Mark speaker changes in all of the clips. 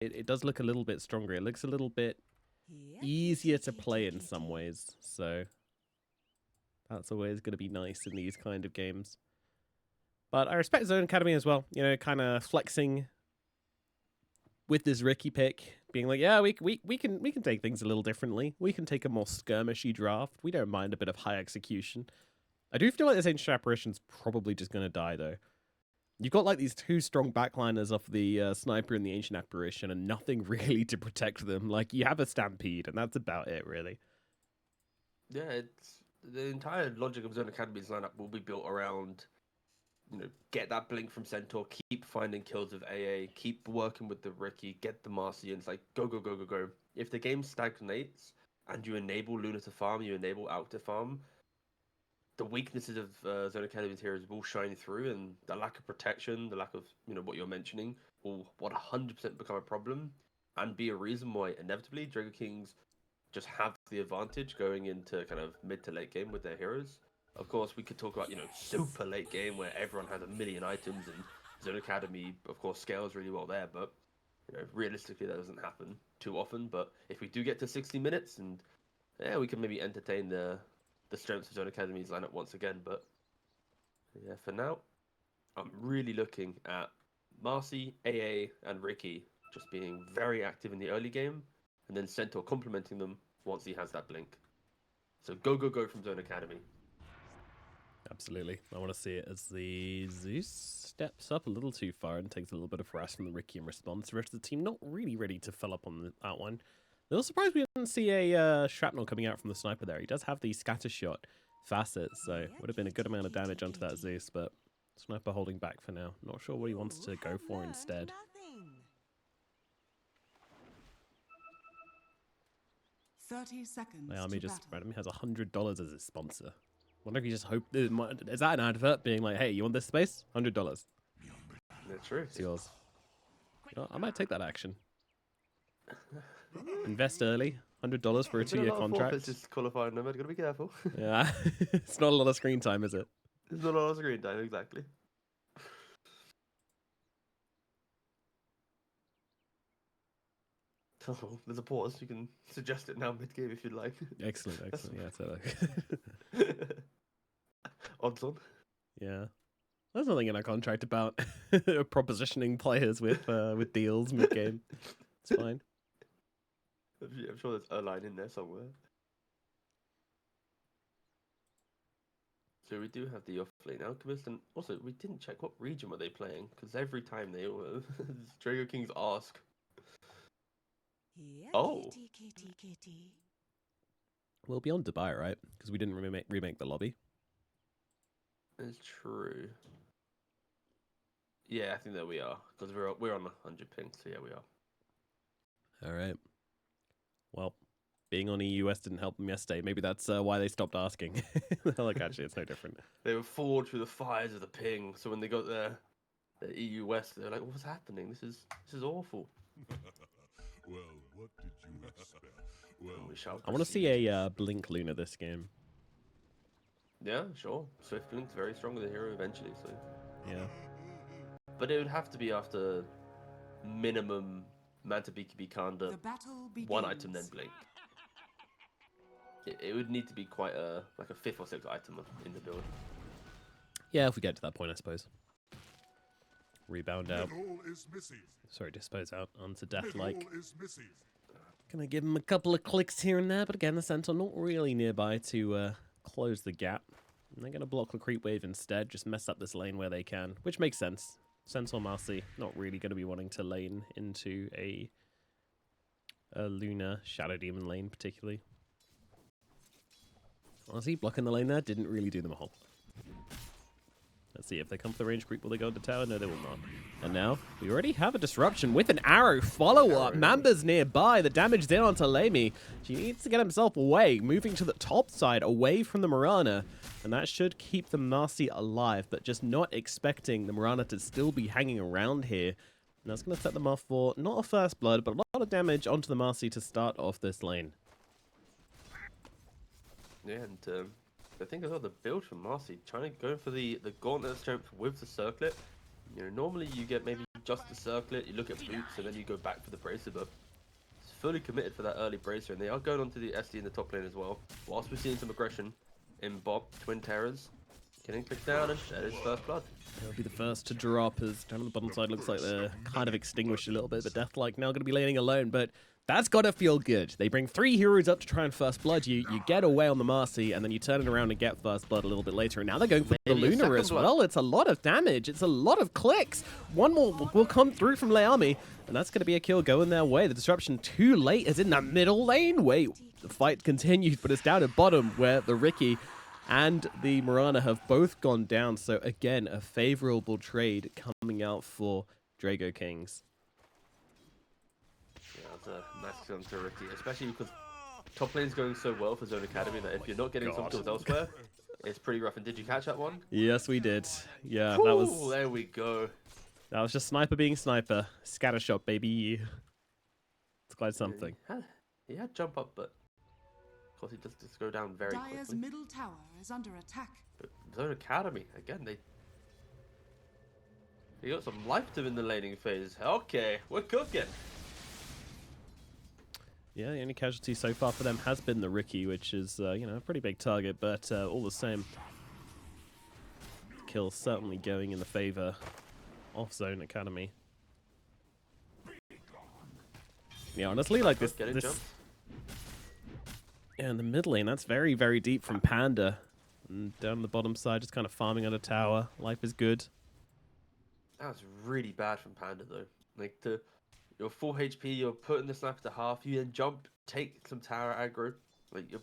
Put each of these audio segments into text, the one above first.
Speaker 1: it does look a little bit stronger. It looks a little bit easier to play in some ways. So that's always going to be nice in these kind of games. But I respect Zone Academy as well. You know, kind of flexing with this Ricky pick, being like, yeah, we can take things a little differently. We can take a more skirmishy draft. We don't mind a bit of high execution. I do feel like this Ancient Apparition's probably just going to die, though. You've got, like, these two strong backliners off the Sniper and the Ancient Apparition, and nothing really to protect them. Like, you have a Stampede, and that's about it, really.
Speaker 2: Yeah, it's the entire logic of Zone Academy's lineup will be built around, you know, get that blink from Centaur, keep finding kills with AA, keep working with the Ricky, get the Marcy, and it's like, go, go, go, go, go. If the game stagnates, and you enable Luna to farm, you enable Alk to farm, the weaknesses of Zone Academy's heroes will shine through, and the lack of protection, the lack of, you know, what you're mentioning, will 100% become a problem, and be a reason why inevitably Drago Kings just have the advantage going into kind of mid to late game with their heroes. Of course, we could talk about, you know, super late game where everyone has a million items and Zone Academy, of course, scales really well there, but, you know, realistically that doesn't happen too often. But if we do get to 60 minutes, and yeah, we can maybe entertain the strengths of Zone Academy's lineup once again. But yeah, for now, I'm really looking at Marcy, AA, and Ricky just being very active in the early game, and then Centaur complementing them once he has that blink. So go, go, go from Zone Academy.
Speaker 1: Absolutely. I want to see it as the Zeus steps up a little too far and takes a little bit of rest from the Ricky in response. The rest of the team not really ready to fill up on that one. A little surprised we didn't see a shrapnel coming out from the sniper there. He does have the scatter shot facet, so would have been a good amount of damage onto that Zeus, but sniper holding back for now. Not sure what he wants to go for instead. My army just randomly has $100 as his sponsor. Wonder if you just hope is that an advert being like, hey, you want this space? $100.
Speaker 2: That's true.
Speaker 1: It's yours. You know, I might take that action. Invest early. $100 for a 2-year contract.
Speaker 2: It's just qualifying them. Gotta be careful.
Speaker 1: Yeah, it's not a lot of screen time, is it?
Speaker 2: It's not a lot of screen time, exactly. Oh, there's a pause. You can suggest it now mid-game if you'd like.
Speaker 1: Excellent, excellent. Yeah, so
Speaker 2: Odds on.
Speaker 1: Yeah, there's nothing in our contract about propositioning players with deals mid-game. It's fine.
Speaker 2: I'm sure there's a line in there somewhere. So we do have the off-lane Alchemist, and also we didn't check what region were they playing, because every time they Drago Kings ask. Oh.
Speaker 1: We'll be on Dubai, right? Because we didn't remake the lobby.
Speaker 2: It's true. Yeah, I think that we are, because we're on 100 ping, so yeah, we are.
Speaker 1: All right. Well, being on EUS didn't help them yesterday. Maybe that's why they stopped asking. Like, actually, it's no different.
Speaker 2: They were forged through the fires of the ping, so when they got the EU West, they're like, "What's happening? This is awful."
Speaker 3: Well, what did you expect? Well,
Speaker 1: I want to see a Blink Luna this game.
Speaker 2: Yeah, sure. Swift Blink's very strong with the hero eventually, so
Speaker 1: yeah.
Speaker 2: But it would have to be after minimum Manta BKB Kanda, one item then Blink. It would need to be quite a 5th or 6th item in the build.
Speaker 1: Yeah, if we get to that point, I suppose. Rebound out. Sorry, dispose out onto Deathlike. Gonna give him a couple of clicks here and there, but again, the Centaur not really nearby to close the gap. And they're gonna block the creep wave instead, just mess up this lane where they can, which makes sense. Centaur Marcy not really gonna be wanting to lane into a Luna Shadow Demon lane particularly. Honestly, blocking the lane there didn't really do them a whole. Let's see, if they come for the range creep, will they go to tower? No, they will not. And now, we already have a disruption with an arrow follow-up. Mamba's nearby. The damage did onto Lamy. She needs to get himself away, moving to the top side, away from the Mirana. And that should keep the Marcy alive, but just not expecting the Mirana to still be hanging around here. And that's going to set them off for not a first blood, but a lot of damage onto the Marcy to start off this lane.
Speaker 2: Yeah, and I think as well the build from Marcy, trying to go for the gauntlet strength with the circlet. You know, normally you get maybe just to circle it, you look at boots, and then you go back for the bracer. But it's fully committed for that early bracer, and they are going on to the SD in the top lane as well. Whilst we're seeing some aggression in Bob, Twin Terrors, getting clicked down and shed his first blood.
Speaker 1: He'll be the first to drop as down on the bottom side looks like they're kind of extinguished a little bit, but Deathlike now going to be laning alone, but that's got to feel good. They bring 3 heroes up to try and first blood you. You get away on the Marcy, and then you turn it around and get first blood a little bit later, and now they're going for the Luna as well. It's a lot of damage. It's a lot of clicks. One more will come through from Leami, and that's going to be a kill going their way. The disruption too late is in the middle lane. Wait, the fight continues, but it's down at bottom where the Riki and the Mirana have both gone down. So again, a favorable trade coming out for Drago Kings.
Speaker 2: Yeah, that's a nice kill to Riki, especially because top lane's going so well for Zone Academy that if you're not getting some kills elsewhere, it's pretty rough. And did you catch that one?
Speaker 1: Yes, we did. Yeah,
Speaker 2: Ooh,
Speaker 1: that was.
Speaker 2: There we go.
Speaker 1: That was just sniper being sniper. Scattershot, baby. It's quite something.
Speaker 2: He had jump up, but of course he does just go down very
Speaker 4: Dire's
Speaker 2: quickly.
Speaker 4: middle tower is under attack.
Speaker 2: But Zone Academy, again, they got some life to them in the laning phase. Okay, we're cooking.
Speaker 1: Yeah, the only casualty so far for them has been the Riki, which is, you know, a pretty big target, but all the same, kill certainly going in the favor of Zone Academy. Yeah, honestly, like this yeah, in the mid lane, that's very, very deep from Panda. And down the bottom side, just kind of farming on a tower. Life is good.
Speaker 2: That was really bad from Panda, though. Like, you're full HP, you're putting the sniper to half, you then jump, take some tower aggro. Like, of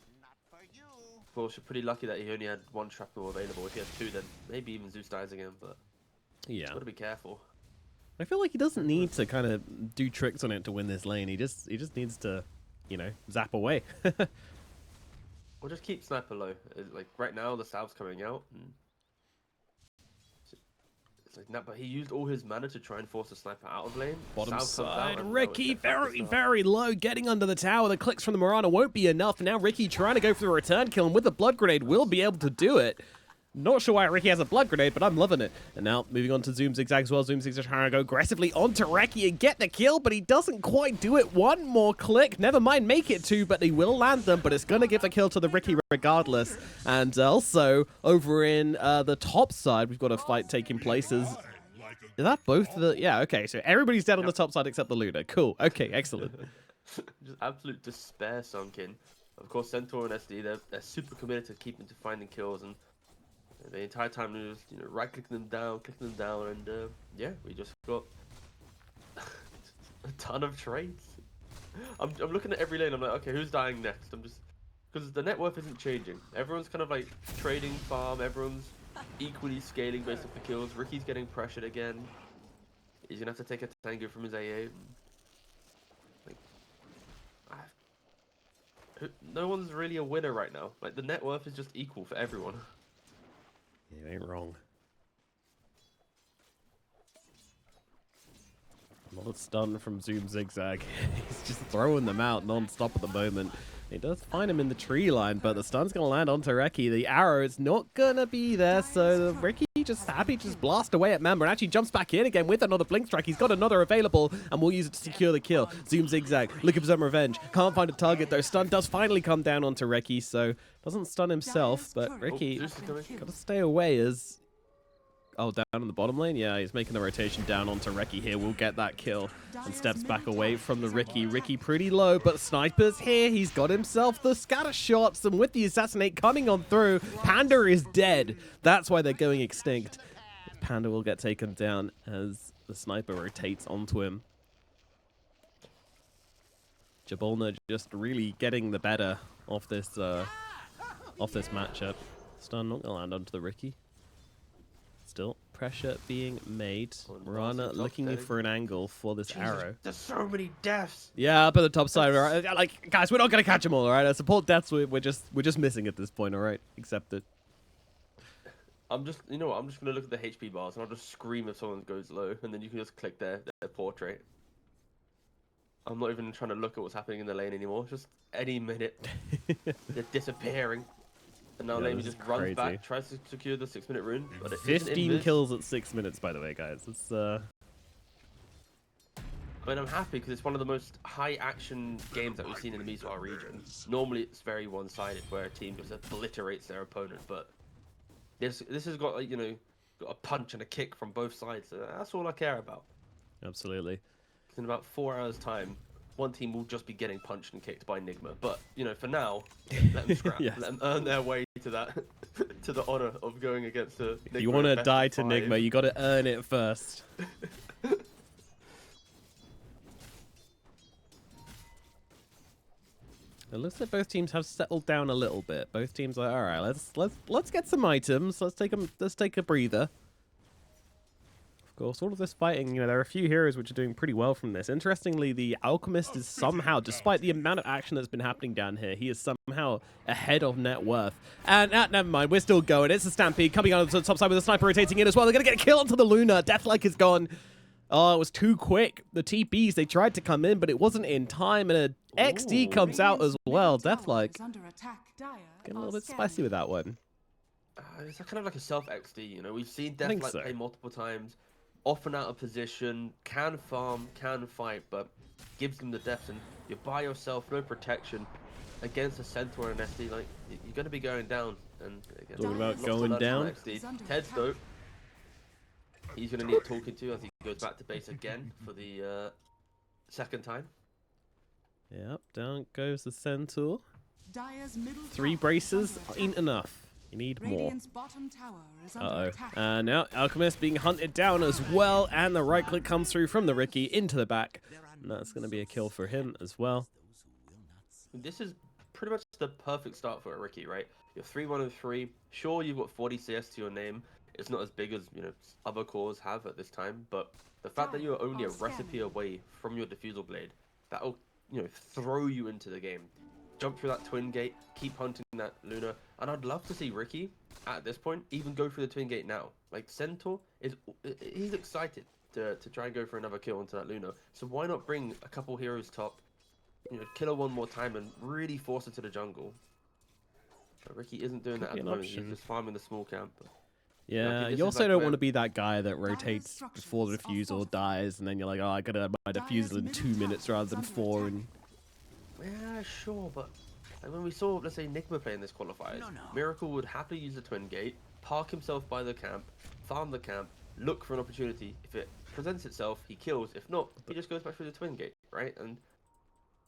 Speaker 2: course, you're pretty lucky that he only had 1 shrapnel available. If he had 2, then maybe even Zeus dies again, but
Speaker 1: Yeah.
Speaker 2: gotta be careful.
Speaker 1: I feel like he doesn't need to kind of do tricks on it to win this lane. He just needs to, you know, zap away.
Speaker 2: Or just keep sniper low. Like, right now, the salve's coming out. And it's like, nah, but he used all his mana to try and force the sniper out of lane.
Speaker 1: Bottom
Speaker 2: Salve comes
Speaker 1: side,
Speaker 2: out and
Speaker 1: Riki
Speaker 2: now it's
Speaker 1: very, very low, getting under the tower. The clicks from the Mirana won't be enough. Now Riki trying to go for the return kill, and with the blood grenade will be able to do it. Not sure why Riki has a blood grenade, but I'm loving it. And now moving on to Zoom Zigzag as well. Zoom Zigzag trying to go aggressively onto Reki and get the kill, but he doesn't quite do it. One more click. Never mind, make it 2, but he will land them, but it's going to give the kill to the Riki regardless. And also, over in the top side, we've got a fight taking place. Is that both the... Yeah, okay, so everybody's dead on the top side except the Luna. Cool. Okay, excellent.
Speaker 2: Just absolute despair sunk in. Of course, Centaur and SD, they're super committed to keeping to finding kills, and the entire time we was, you know, right clicking them down, and yeah, we just got a ton of trades. I'm looking at every lane. I'm like, okay, who's dying next? I'm just because the net worth isn't changing. Everyone's kind of like trading farm. Everyone's equally scaling based off the kills. Riki's getting pressured again. He's gonna have to take a tango from his AA. Like, no one's really a winner right now. Like, the net worth is just equal for everyone.
Speaker 1: You ain't wrong. A lot of stun from Zoom Zigzag. He's just throwing them out non-stop at the moment. He does find him in the tree line, but the stun's going to land onto Reki. The arrow is not going to be there, so Reki just happy to just blast away at Member and actually jumps back in again with another Blink Strike. He's got another available, and we'll use it to secure the kill. Zoom Zigzag, looking for some revenge. Can't find a target, though. Stun does finally come down onto Reki, so doesn't stun himself, but Reki got to stay away as... Oh, down in the bottom lane? Yeah, he's making the rotation down onto Reki here. We'll get that kill and steps back away from the Riki. Riki pretty low, but Sniper's here. He's got himself the scatter shots, and with the Assassinate coming on through, Panda is dead. That's why they're going extinct. Panda will get taken down as the Sniper rotates onto him. Jabolna just really getting the better of this matchup. Stun not going to land onto the Riki. Still, pressure being made. Mirana looking for an angle for this arrow.
Speaker 2: There's so many deaths.
Speaker 1: Yeah, up at the top side. All right? Like, guys, we're not gonna catch them all. All right, support deaths. We're just missing at this point. All right, accept it.
Speaker 2: I'm just, you know what? I'm just gonna look at the HP bars and I'll just scream if someone goes low, and then you can just click their portrait. I'm not even trying to look at what's happening in the lane anymore. Just any minute, they're disappearing. And now Lamy just runs back, tries to secure the 6-minute rune. But it
Speaker 1: 15 kills at 6 minutes, by the way, guys. It's
Speaker 2: But I'm happy because it's one of the most high-action games that we've seen in the MESWA region. Normally, it's very one-sided, where a team just obliterates their opponent. But this has got, like, you know, got a punch and a kick from both sides. So that's all I care about.
Speaker 1: Absolutely.
Speaker 2: In about 4 hours' time, one team will just be getting punched and kicked by Enigma. But, you know, for now, let them scrap.
Speaker 1: Yes.
Speaker 2: Let them earn their way to that, to the honor of going against a
Speaker 1: If you want to die to Enigma, you got to earn it first. It looks like both teams have settled down a little bit. Both teams are all right. Let's get some items. Let's take a breather. Of course, all of this fighting, you know, there are a few heroes which are doing pretty well from this. Interestingly, the Alchemist is somehow, despite the amount of action that's been happening down here, he is somehow ahead of net worth. And never mind, we're still going. It's a Stampede coming out to the top side with a sniper rotating in as well. They're gonna get a kill onto the Luna. Deathlike is gone. Oh, it was too quick. The TPs, they tried to come in, but it wasn't in time, and a XD comes out as well. Deathlike getting a little bit spicy with that one.
Speaker 2: It's kind of like a self-XD, you know. We've seen Deathlike play multiple times, often out of position, can farm, can fight, but gives them the depth, and you're by yourself, no protection, against a Centaur and SD, like, you're going to be going down. And again,
Speaker 1: talking about going down.
Speaker 2: Ted's though, he's going to need talking to as he goes back to base again for the second time.
Speaker 1: Yep, down goes the Centaur. 3 braces ain't enough. You need more. Uh-oh. And now Alchemist being hunted down as well, and the right click comes through from the Ricky into the back. And that's going to be a kill for him as well.
Speaker 2: This is pretty much the perfect start for a Ricky, right? You're 3-1-3. Sure, you've got 40 CS to your name. It's not as big as, you know, other cores have at this time, but the fact that you're only a recipe away from your Diffusal Blade, that'll, you know, throw you into the game. Jump through that twin gate, keep hunting that Luna, and I'd love to see Ricky, at this point, even go through the twin gate now. Like, Centaur, he's excited to try and go for another kill onto that Luna, so why not bring a couple heroes top, you know, kill her one more time and really force her to the jungle. But Ricky isn't doing that at the moment, he's just farming the small camp.
Speaker 1: Yeah, you also don't want to be that guy that rotates before the Diffusal dies, and then you're like, oh, I gotta have my Diffusal in 2 minutes rather than 4, and...
Speaker 2: Yeah, sure, but like when we saw, let's say, Enigma play in this qualifiers, Miracle would happily use the twin gate, park himself by the camp, farm the camp, look for an opportunity. If it presents itself, he kills. If not, he just goes back through the twin gate, right? And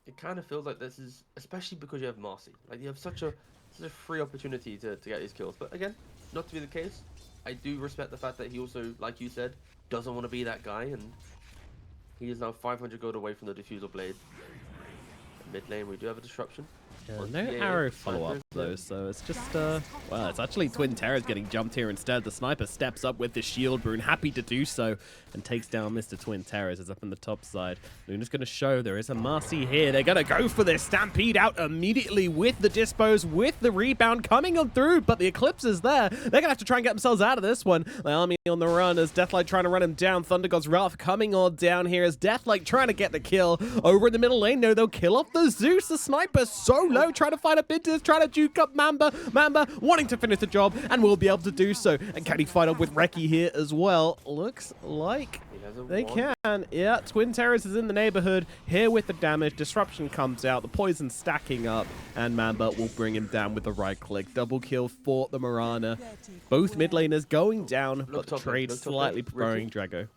Speaker 2: it kind of feels like this is, especially because you have Marcy, like you have such a free opportunity to get these kills. But again, not to be the case. I do respect the fact that he also, like you said, doesn't want to be that guy, and he is now 500 gold away from the Diffusal Blade. Mid lane, we do have a disruption.
Speaker 1: Yeah, no arrow follow-up though, so it's just, well, it's actually Twin Terrors getting jumped here instead. The Sniper steps up with the shield rune, happy to do so, and takes down Mr. Twin Terrors. Is up in the top side. Luna's going to show there is a Marcy here. They're going to go for this Stampede out immediately with the Dispos, with the rebound coming on through, but the Eclipse is there. They're going to have to try and get themselves out of this one. The army on the run as Deathlike trying to run him down. Thunder God's Wrath coming on down here as Deathlike trying to get the kill. Over in the middle lane, no, they'll kill off the Zeus. The Sniper so low, trying to find a Bintis, trying to juke up Mamba. Mamba wanting to finish the job and will be able to do so. And can he fight up with Reki here as well? Looks like they can. Yeah, Twin Terrors is in the neighborhood here with the damage. Disruption comes out, the poison stacking up, and Mamba will bring him down with the right click. Double kill for the Mirana. Both mid laners going down, but the trade slightly preferring Drago.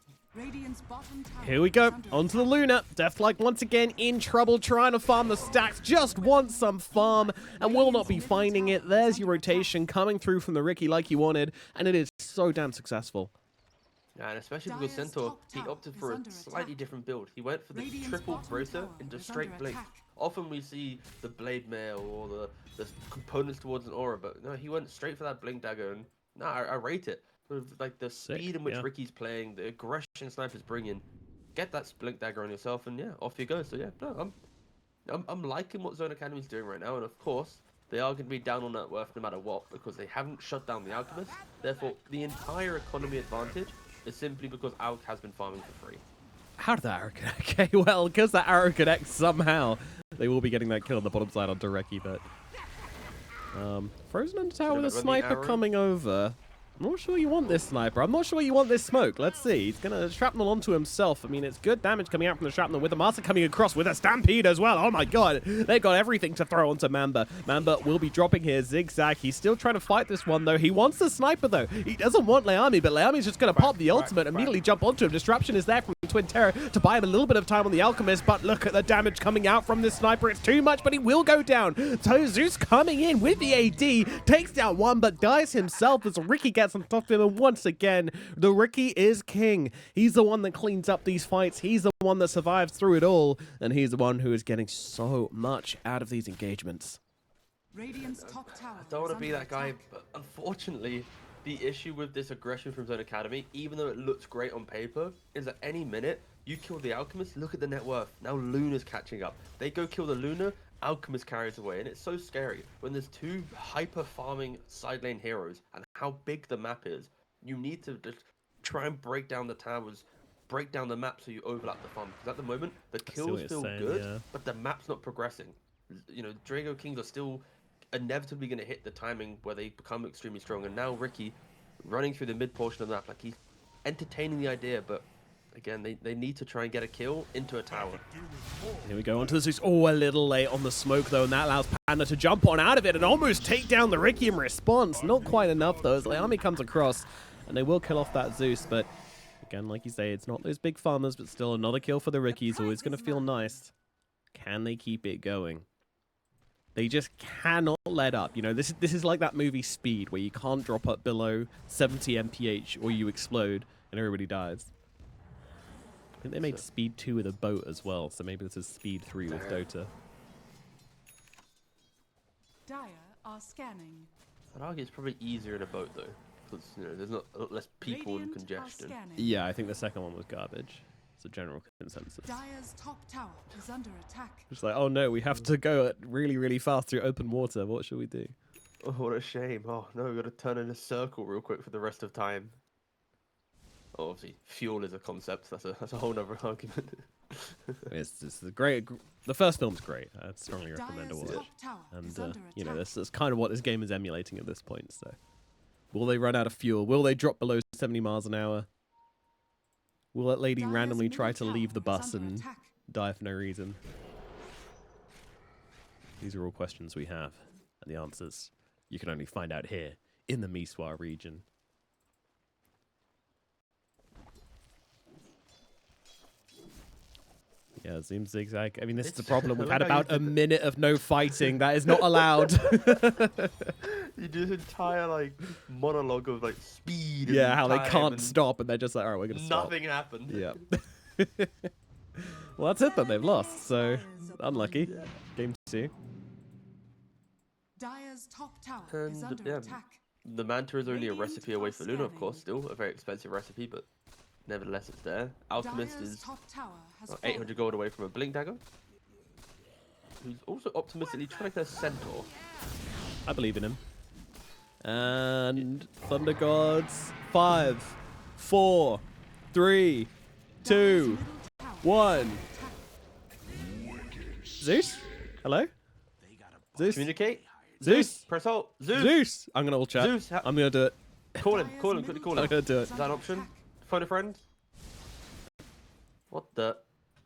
Speaker 1: Here we go, onto the Luna. Deathlike once again in trouble, trying to farm the stacks, just wants some farm, and will not be finding it. There's your rotation coming through from the Ricky like you wanted, and it is so damn successful.
Speaker 2: Yeah, and especially because Centaur, he opted for a slightly different build. He went for the triple bracer into straight blink. Often we see the blade mail or the components towards an aura, but no, he went straight for that blink dagger, and no, I rate it. With like the speed in which Ricky's playing, the aggression Sniper's bringing, get that blink dagger on yourself, and yeah, off you go. So yeah, no, I'm liking what Zone Academy's doing right now, and of course they are going to be down on net worth no matter what because they haven't shut down the Alchemist. Therefore, the entire economy advantage is simply because Alch has been farming for free.
Speaker 1: How did that arrow connect? Okay, well, because that arrow connects somehow, they will be getting that kill on the bottom side on Reki, but Frozen Undertower with a Sniper coming over. I'm not sure you want this sniper. I'm not sure you want this smoke. Let's see. He's going to shrapnel onto himself. I mean, it's good damage coming out from the shrapnel with the master coming across with a stampede as well. Oh my god. They've got everything to throw onto Mamba. Mamba will be dropping here. Zigzag. He's still trying to fight this one, though. He wants the sniper, though. He doesn't want Leami, but Leami's just going to pop the ultimate, immediately jump onto him. Disruption is there from Twin Terror to buy him a little bit of time on the Alchemist, but look at the damage coming out from this sniper. It's too much, but he will go down. So Zeus coming in with the AD, takes down one, but dies himself as Ricky gets on top of him. And once again, the Ricky is king. He's the one that cleans up these fights. He's the one that survives through it all. And he's the one who is getting so much out of these engagements.
Speaker 4: Radiant's top tower.
Speaker 2: I don't want to
Speaker 4: is
Speaker 2: be
Speaker 4: under
Speaker 2: that guy,
Speaker 4: attack.
Speaker 2: but unfortunately, the issue with this aggression from Zone Academy, even though it looks great on paper, is that any minute you kill the Alchemist, look at the net worth. Now Luna's catching up. They go kill the Luna, Alchemist carries away, and it's so scary when there's two hyper farming side lane heroes and how big the map is. You need to just try and break down the towers, break down the map so you overlap the farm. Because at the moment, the kills feel good, but the map's not progressing. You know, Drago Kings are still inevitably going to hit the timing where they become extremely strong. And now Ricky running through the mid portion of the map, like he's entertaining the idea, but again, they need to try and get a kill into a tower.
Speaker 1: Here we go onto the Zeus. Oh, a little late on the smoke, though, and that allows Panda to jump on out of it and almost take down the Ricky in response. Not quite enough, though, as Leami comes across, and they will kill off that Zeus, but again, like you say, it's not those big farmers, but still another kill for the Ricky is always going to feel nice. Can they keep it going? They just cannot let up. You know, this is like that movie Speed, where you can't drop up below 70 mph or you explode and everybody dies. I think they made Speed 2 with a boat as well, so maybe this is Speed 3 with Dota.
Speaker 4: Dire are scanning.
Speaker 2: I'd argue it's probably easier in a boat though, because you know there's not a lot less people and
Speaker 4: Radiant are
Speaker 2: congestion.
Speaker 4: scanning.
Speaker 1: Yeah, I think the second one was garbage. It's a general consensus.
Speaker 4: Dire's top tower is under attack.
Speaker 1: It's like, oh no, we have to go at really, really fast through open water. What should we do?
Speaker 2: Oh, what a shame. Oh no, we've got to turn in a circle real quick for the rest of time. Oh, obviously, fuel is a concept. That's a whole other argument.
Speaker 1: It's great. The first film's great. I'd strongly recommend to
Speaker 4: Dire's
Speaker 1: watch.
Speaker 4: top tower is
Speaker 1: And
Speaker 4: under
Speaker 1: you know,
Speaker 4: attack.
Speaker 1: that's kind of what this game is emulating at this point. So, will they run out of fuel? Will they drop below 70 miles an hour? Will that lady
Speaker 4: Dire's
Speaker 1: randomly try
Speaker 4: middle
Speaker 1: to leave the
Speaker 4: tower is
Speaker 1: bus
Speaker 4: under
Speaker 1: and
Speaker 4: attack.
Speaker 1: die for no reason? These are all questions we have, and the answers you can only find out here in the MESWA region. Yeah, Zoom Zigzag. I mean, this is the problem. We've had about a minute of no fighting. That is not allowed.
Speaker 2: You do this entire like monologue of like speed.
Speaker 1: Yeah,
Speaker 2: and
Speaker 1: how they
Speaker 2: time
Speaker 1: can't
Speaker 2: and
Speaker 1: stop, and they're just like, all right, we're going to stop.
Speaker 2: Nothing happened.
Speaker 1: Yeah. Well, that's it then. They've lost, so unlucky. Game 2.
Speaker 4: Dire's top tower is
Speaker 2: And,
Speaker 4: under
Speaker 2: yeah,
Speaker 4: attack.
Speaker 2: The Manta is only a
Speaker 4: Radiant
Speaker 2: recipe away
Speaker 4: are
Speaker 2: for Luna, of course.
Speaker 4: scanning.
Speaker 2: Still a very expensive recipe, but nevertheless, it's there. Alchemist
Speaker 4: Dire's
Speaker 2: is
Speaker 4: top tower has
Speaker 2: 800
Speaker 4: fallen.
Speaker 2: gold away from a Blink Dagger, who's also optimistically trying to get a Centaur.
Speaker 1: I believe in him. And Thunder Gods. 5, 4, 3, 2, 1. Zeus? Hello? Zeus?
Speaker 2: Communicate.
Speaker 1: Zeus?
Speaker 2: Press ult. Zeus.
Speaker 1: Zeus! I'm going to ult chat.
Speaker 2: Zeus,
Speaker 1: I'm going to do it.
Speaker 2: Call him.
Speaker 4: Dire's
Speaker 2: Call him.
Speaker 4: middle
Speaker 2: Quickly call
Speaker 1: I'm
Speaker 2: him.
Speaker 1: going to do it.
Speaker 4: is
Speaker 2: Is that an
Speaker 4: under
Speaker 2: option?
Speaker 4: attack.
Speaker 2: Phone a friend. What the?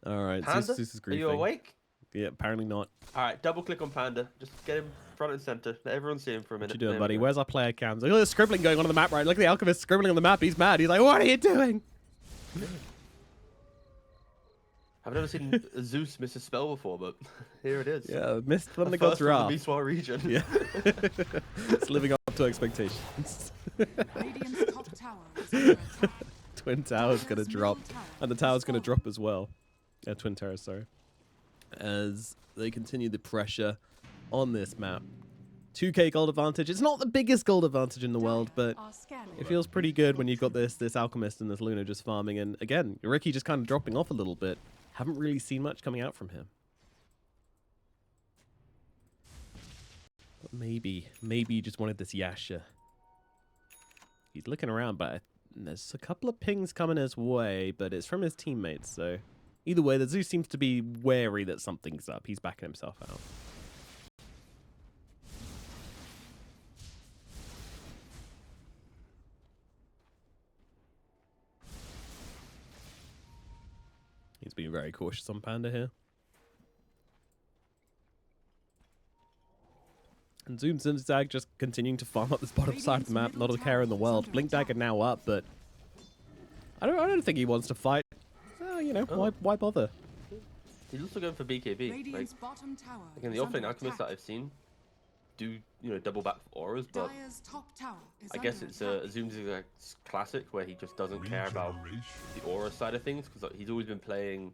Speaker 1: Alright,
Speaker 2: Panda?
Speaker 1: Zeus is
Speaker 2: Are you
Speaker 1: griefing.
Speaker 2: awake?
Speaker 1: Yeah, apparently not.
Speaker 2: All right, double click on Panda. Just get him front and center. Let everyone see him for a minute.
Speaker 1: What you doing,
Speaker 2: There we
Speaker 1: buddy?
Speaker 2: go.
Speaker 1: Where's our player cams? Look at the scribbling going on the map, right? Look at the Alchemist scribbling on the map. He's mad. He's like, what are you doing?
Speaker 2: I've never seen Zeus miss a spell before, but here it is.
Speaker 1: Yeah, missed
Speaker 2: The
Speaker 1: Thunder
Speaker 2: first
Speaker 1: Gods
Speaker 2: from
Speaker 1: Wrath.
Speaker 2: the MESWA region.
Speaker 1: Yeah. It's living up to expectations.
Speaker 4: Radiant's top tower is under attack.
Speaker 1: Twin Tower's going to
Speaker 4: Dire's
Speaker 1: drop.
Speaker 4: middle tower
Speaker 1: And the
Speaker 4: has
Speaker 1: tower's going to
Speaker 4: fallen.
Speaker 1: drop as well. Twin Tower, sorry. As they continue the pressure on this map. 2k gold advantage. It's not the biggest gold advantage in the world, but
Speaker 4: Are scanning.
Speaker 1: it feels pretty good when you've got this Alchemist and this Luna just farming. And again, Ricky just kind of dropping off a little bit. Haven't really seen much coming out from him. But maybe he just wanted this Yasha. He's looking around, but there's a couple of pings coming his way, but it's from his teammates, so either way, the Zeus seems to be wary that something's up. He's backing himself out. being very cautious on Panda here. And Zoom Zigzag just continuing to farm up this bottom side of the map, not a care in the world. Blink Dagger now up, but I don't think he wants to fight. So, you know, why bother?
Speaker 2: He's also going for BKB. Like,
Speaker 4: Radiant's bottom tower
Speaker 2: again, the
Speaker 4: is
Speaker 2: offlane
Speaker 4: under
Speaker 2: alchemists that
Speaker 4: attack.
Speaker 2: I've seen do, you know, double back for auras, but
Speaker 4: Dire's top tower is
Speaker 2: I guess
Speaker 4: under
Speaker 2: it's
Speaker 4: attack.
Speaker 2: a Zoom Zigzag classic where he just doesn't care about the aura side of things, because he's always been playing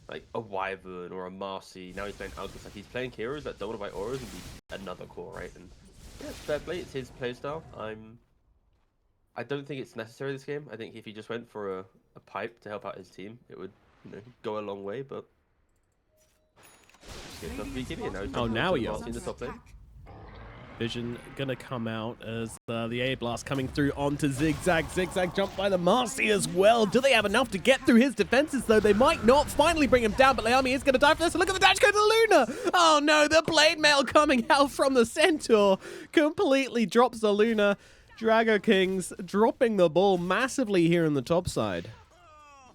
Speaker 2: like a Wyvern or a Marcy. Now he's playing Alchemist. Like, he's playing heroes that don't want to buy auras and be another core, right? And yeah, fair play. It's his playstyle. I don't think it's necessary this game. I think if he just went for a pipe to help out his team, it would, you know, go a long way. But just gets off BKB and now he's
Speaker 1: Oh, now he
Speaker 2: Marcy in the top lane.
Speaker 1: Vision gonna come out as the A blast coming through onto Zigzag. Zigzag jumped by the Marcy as well. Do they have enough to get through his defenses though? They might not. Finally bring him down, but Leami is gonna die for this. Look at the dash go to Luna. Oh no, the blade mail coming out from the Centaur completely drops the Luna. Drago Kings dropping the ball massively here in the top side.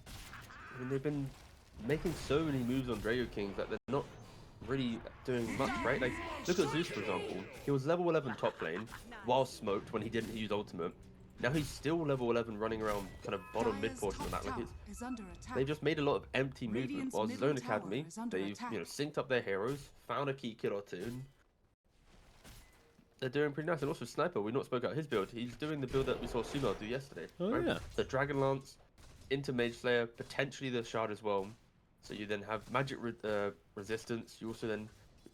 Speaker 2: I mean, they've been making so many moves on Drago Kings that they're not really doing much, right? Like, look at Zeus, for example. He was level 11 top lane while smoked when he didn't use ultimate. Now he's still level 11 running around kind of bottom mid portion of that. Like, they've just made a lot of empty movement. While Zone Academy, they've, you know, synced up their heroes, found a key kill or two, and they're doing pretty nice. And also Sniper, we not spoke about his build. He's doing the build that we saw Sumo do yesterday.
Speaker 1: Oh,
Speaker 2: right?
Speaker 1: yeah.
Speaker 2: The Dragon Lance into Mage Slayer, potentially the Shard as well. So you then have magic resistance. You also then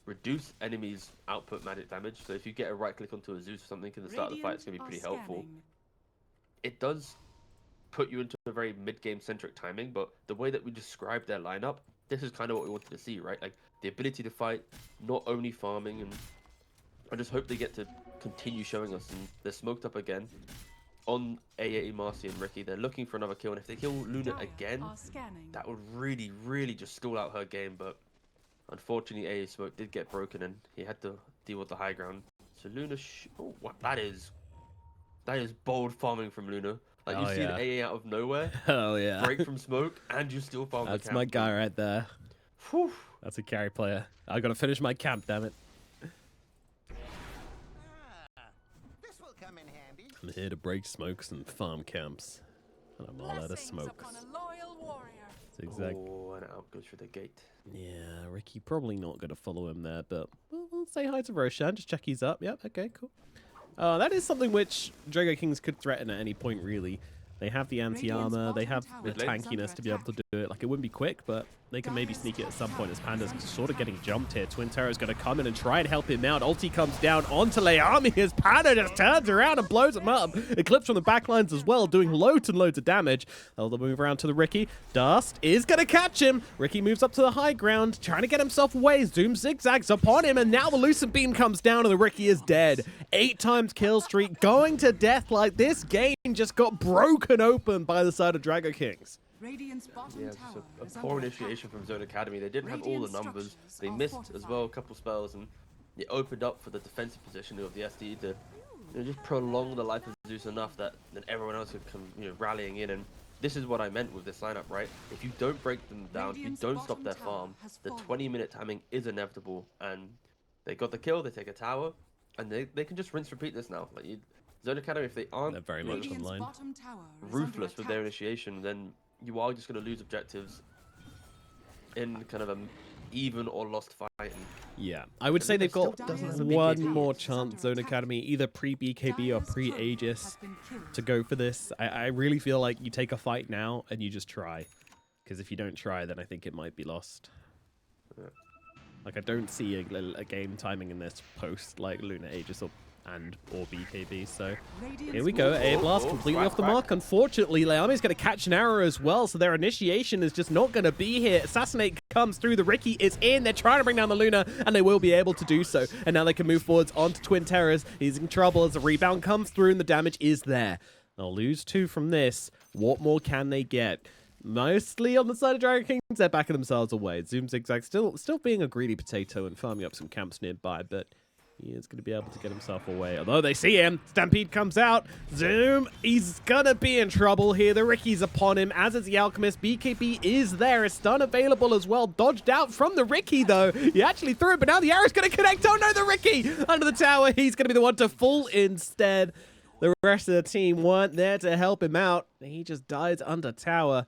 Speaker 2: reduce enemies' output magic damage. So if you get a right click onto a Zeus or something in the start of the fight, it's going to be pretty helpful. It does put you into a very mid-game centric timing, but the way that we described their lineup, this is kind of what we wanted to see, right? Like the ability to fight, not only farming, and I just hope they get to continue showing us. And they're smoked up again on AA, Marcy, and Ricky. They're looking for another kill, and if they kill Luna again, that would really, really just stall out her game. But unfortunately, AA smoke did get broken, and he had to deal with the high ground. So Luna, oh, what that is bold farming from Luna. Like you see an AA out of nowhere,
Speaker 1: Oh yeah,
Speaker 2: break from smoke, and you still farm.
Speaker 1: that's
Speaker 2: the
Speaker 1: my
Speaker 2: camp.
Speaker 1: guy right there.
Speaker 2: Whew.
Speaker 1: That's a carry player. I gotta finish my camp, damn it.
Speaker 5: This will come in handy.
Speaker 1: I'm here to break smokes and farm camps. And I'm all out of smokes. Zigzag.
Speaker 2: Oh, and out goes through the gate.
Speaker 1: Yeah, Ricky probably not going to follow him there, but we'll say hi to Roshan. Just check he's up. Yep, okay, cool. That is something which Drago Kings could threaten at any point, really. They have the anti-armor, they have the tankiness to be able to do it. Like, it wouldn't be quick, but they can maybe sneak it at some point as Panda's sort of getting jumped here. Twin Terror's going to come in and try and help him out. Ulti comes down onto Leami as Panda just turns around and blows him up. Eclipse from the backlines as well, doing loads and loads of damage. They'll move around to the Ricky. Dust is going to catch him. Ricky moves up to the high ground, trying to get himself away. Zoom zigzags upon him, and now the Lucent Beam comes down and the Ricky is dead. 8 times kill streak, going to death. Like, this game just got broken open by the side of Drago Kings.
Speaker 4: Radiant's bottom
Speaker 2: Yeah,
Speaker 4: tower
Speaker 2: just
Speaker 4: is
Speaker 2: a
Speaker 4: under
Speaker 2: poor
Speaker 4: attack.
Speaker 2: initiation from Zone Academy. They didn't have all the
Speaker 4: Radiant
Speaker 2: numbers.
Speaker 4: structures
Speaker 2: They
Speaker 4: are
Speaker 2: missed as well a
Speaker 4: fortified.
Speaker 2: couple spells, and it opened up for the defensive position of the SD to, you know, just prolong the life of Zeus enough that then everyone else could come, you know, rallying in. And this is what I meant with this lineup, right? If you don't break them down, if you
Speaker 4: Radiant's
Speaker 2: don't stop
Speaker 4: bottom
Speaker 2: their
Speaker 4: tower
Speaker 2: farm,
Speaker 4: has
Speaker 2: the
Speaker 4: fallen.
Speaker 2: 20-minute timing is inevitable. And they got the kill. They take a tower, and they can just rinse repeat this now. Like Zone Academy, if they aren't
Speaker 1: They're very much
Speaker 4: Radiant's
Speaker 1: online.
Speaker 4: bottom tower is
Speaker 2: ruthless
Speaker 4: under
Speaker 2: with their
Speaker 4: attack.
Speaker 2: initiation, then you are just going to lose objectives in kind of an even or lost fight. And
Speaker 1: Yeah, I would say they've
Speaker 2: still
Speaker 1: got
Speaker 2: doesn't have a
Speaker 1: one
Speaker 2: BKB.
Speaker 1: more chance, Zone Academy, either pre-BKB or
Speaker 4: Dire's turret
Speaker 1: pre-Aegis,
Speaker 4: has been killed.
Speaker 1: to go for this. I really feel like you take a fight now and you just try. Because if you don't try, then I think it might be lost.
Speaker 2: Yeah.
Speaker 1: Like, I don't see a game timing in this post, like Luna Aegis or BKB, so
Speaker 4: Radiant's
Speaker 1: here we go. A blast
Speaker 2: oh,
Speaker 1: completely
Speaker 2: whack,
Speaker 1: off the
Speaker 2: whack.
Speaker 1: mark. Unfortunately, Leami's going to catch an arrow as well, so their initiation is just not going to be here. Assassinate comes through. The Ricky is in. They're trying to bring down the Luna, and they will be able to do so. And now they can move forwards onto Twin Terrors. He's in trouble as the rebound comes through, and the damage is there. They'll lose 2 from this. What more can they get? Mostly on the side of Dragon Kings, they're backing themselves away. Zoom Zigzag still being a greedy potato and farming up some camps nearby, but He is going to be able to get himself away. Although they see him. Stampede comes out. Zoom. He's going to be in trouble here. The Ricky's upon him, as is the Alchemist. BKB is there. A stun available as well. Dodged out from the Ricky, though. He actually threw it, but now the arrow's going to connect. Oh, no, the Ricky under the tower. He's going to be the one to fall instead. The rest of the team weren't there to help him out. He just dies under tower.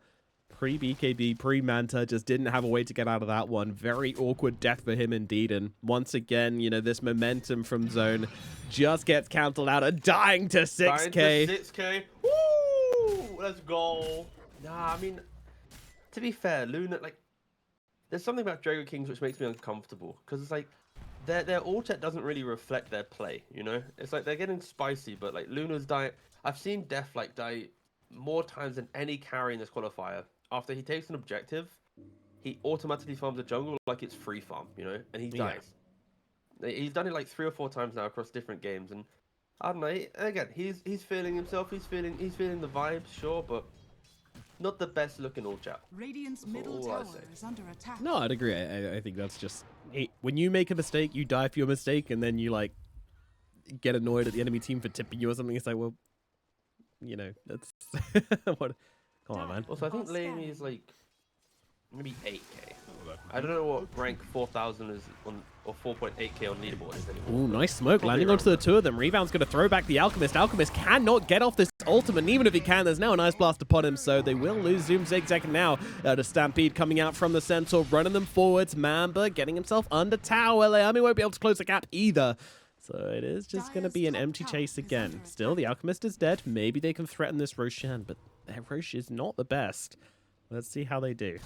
Speaker 1: Pre-BKB, pre-Manta, just didn't have a way to get out of that one. Very awkward death for him indeed. And once again, you know, this momentum from Zone just gets cancelled out. And dying to 6k.
Speaker 2: Dying to 6k. Woo! Let's go. Nah, I mean, to be fair, Luna, like, there's something about Drago Kings which makes me uncomfortable. Because it's like, their ult doesn't really reflect their play, you know? It's like they're getting spicy, but like Luna's dying. I've seen Def like die more times than any carry in this qualifier. After he takes an objective, he automatically farms a jungle like it's free farm, you know, and he dies. Yeah. He's done it like 3 or 4 times now across different games, and I don't know. Again, he's feeling himself. He's feeling the vibes, sure, but not the best looking ult chap.
Speaker 4: Radiant's middle tower is under attack.
Speaker 1: No, I'd agree. I think that's just when you make a mistake, you die for your mistake, and then you like get annoyed at the enemy team for tipping you or something. It's like, well, you know, that's what. Come on, man.
Speaker 2: Also, I think Lainey is like maybe 8k. I don't know what rank 4000 is on, or 4.8k on leaderboard is anymore.
Speaker 1: Ooh, nice smoke
Speaker 2: Probably
Speaker 1: landing onto the 2 of them. Rebound's going to throw back the Alchemist. Alchemist cannot get off this ultimate, and even if he can, there's now an Ice Blast upon him, so they will lose Zoom Zigzag now. The Stampede coming out from the Centaur, running them forwards. Mamba getting himself under tower. Leami won't be able to close the gap either. So it is just going to be an empty chase again. Still, the Alchemist is dead. Maybe they can threaten this Roshan, but their Rosh is not the best. Let's see how they do.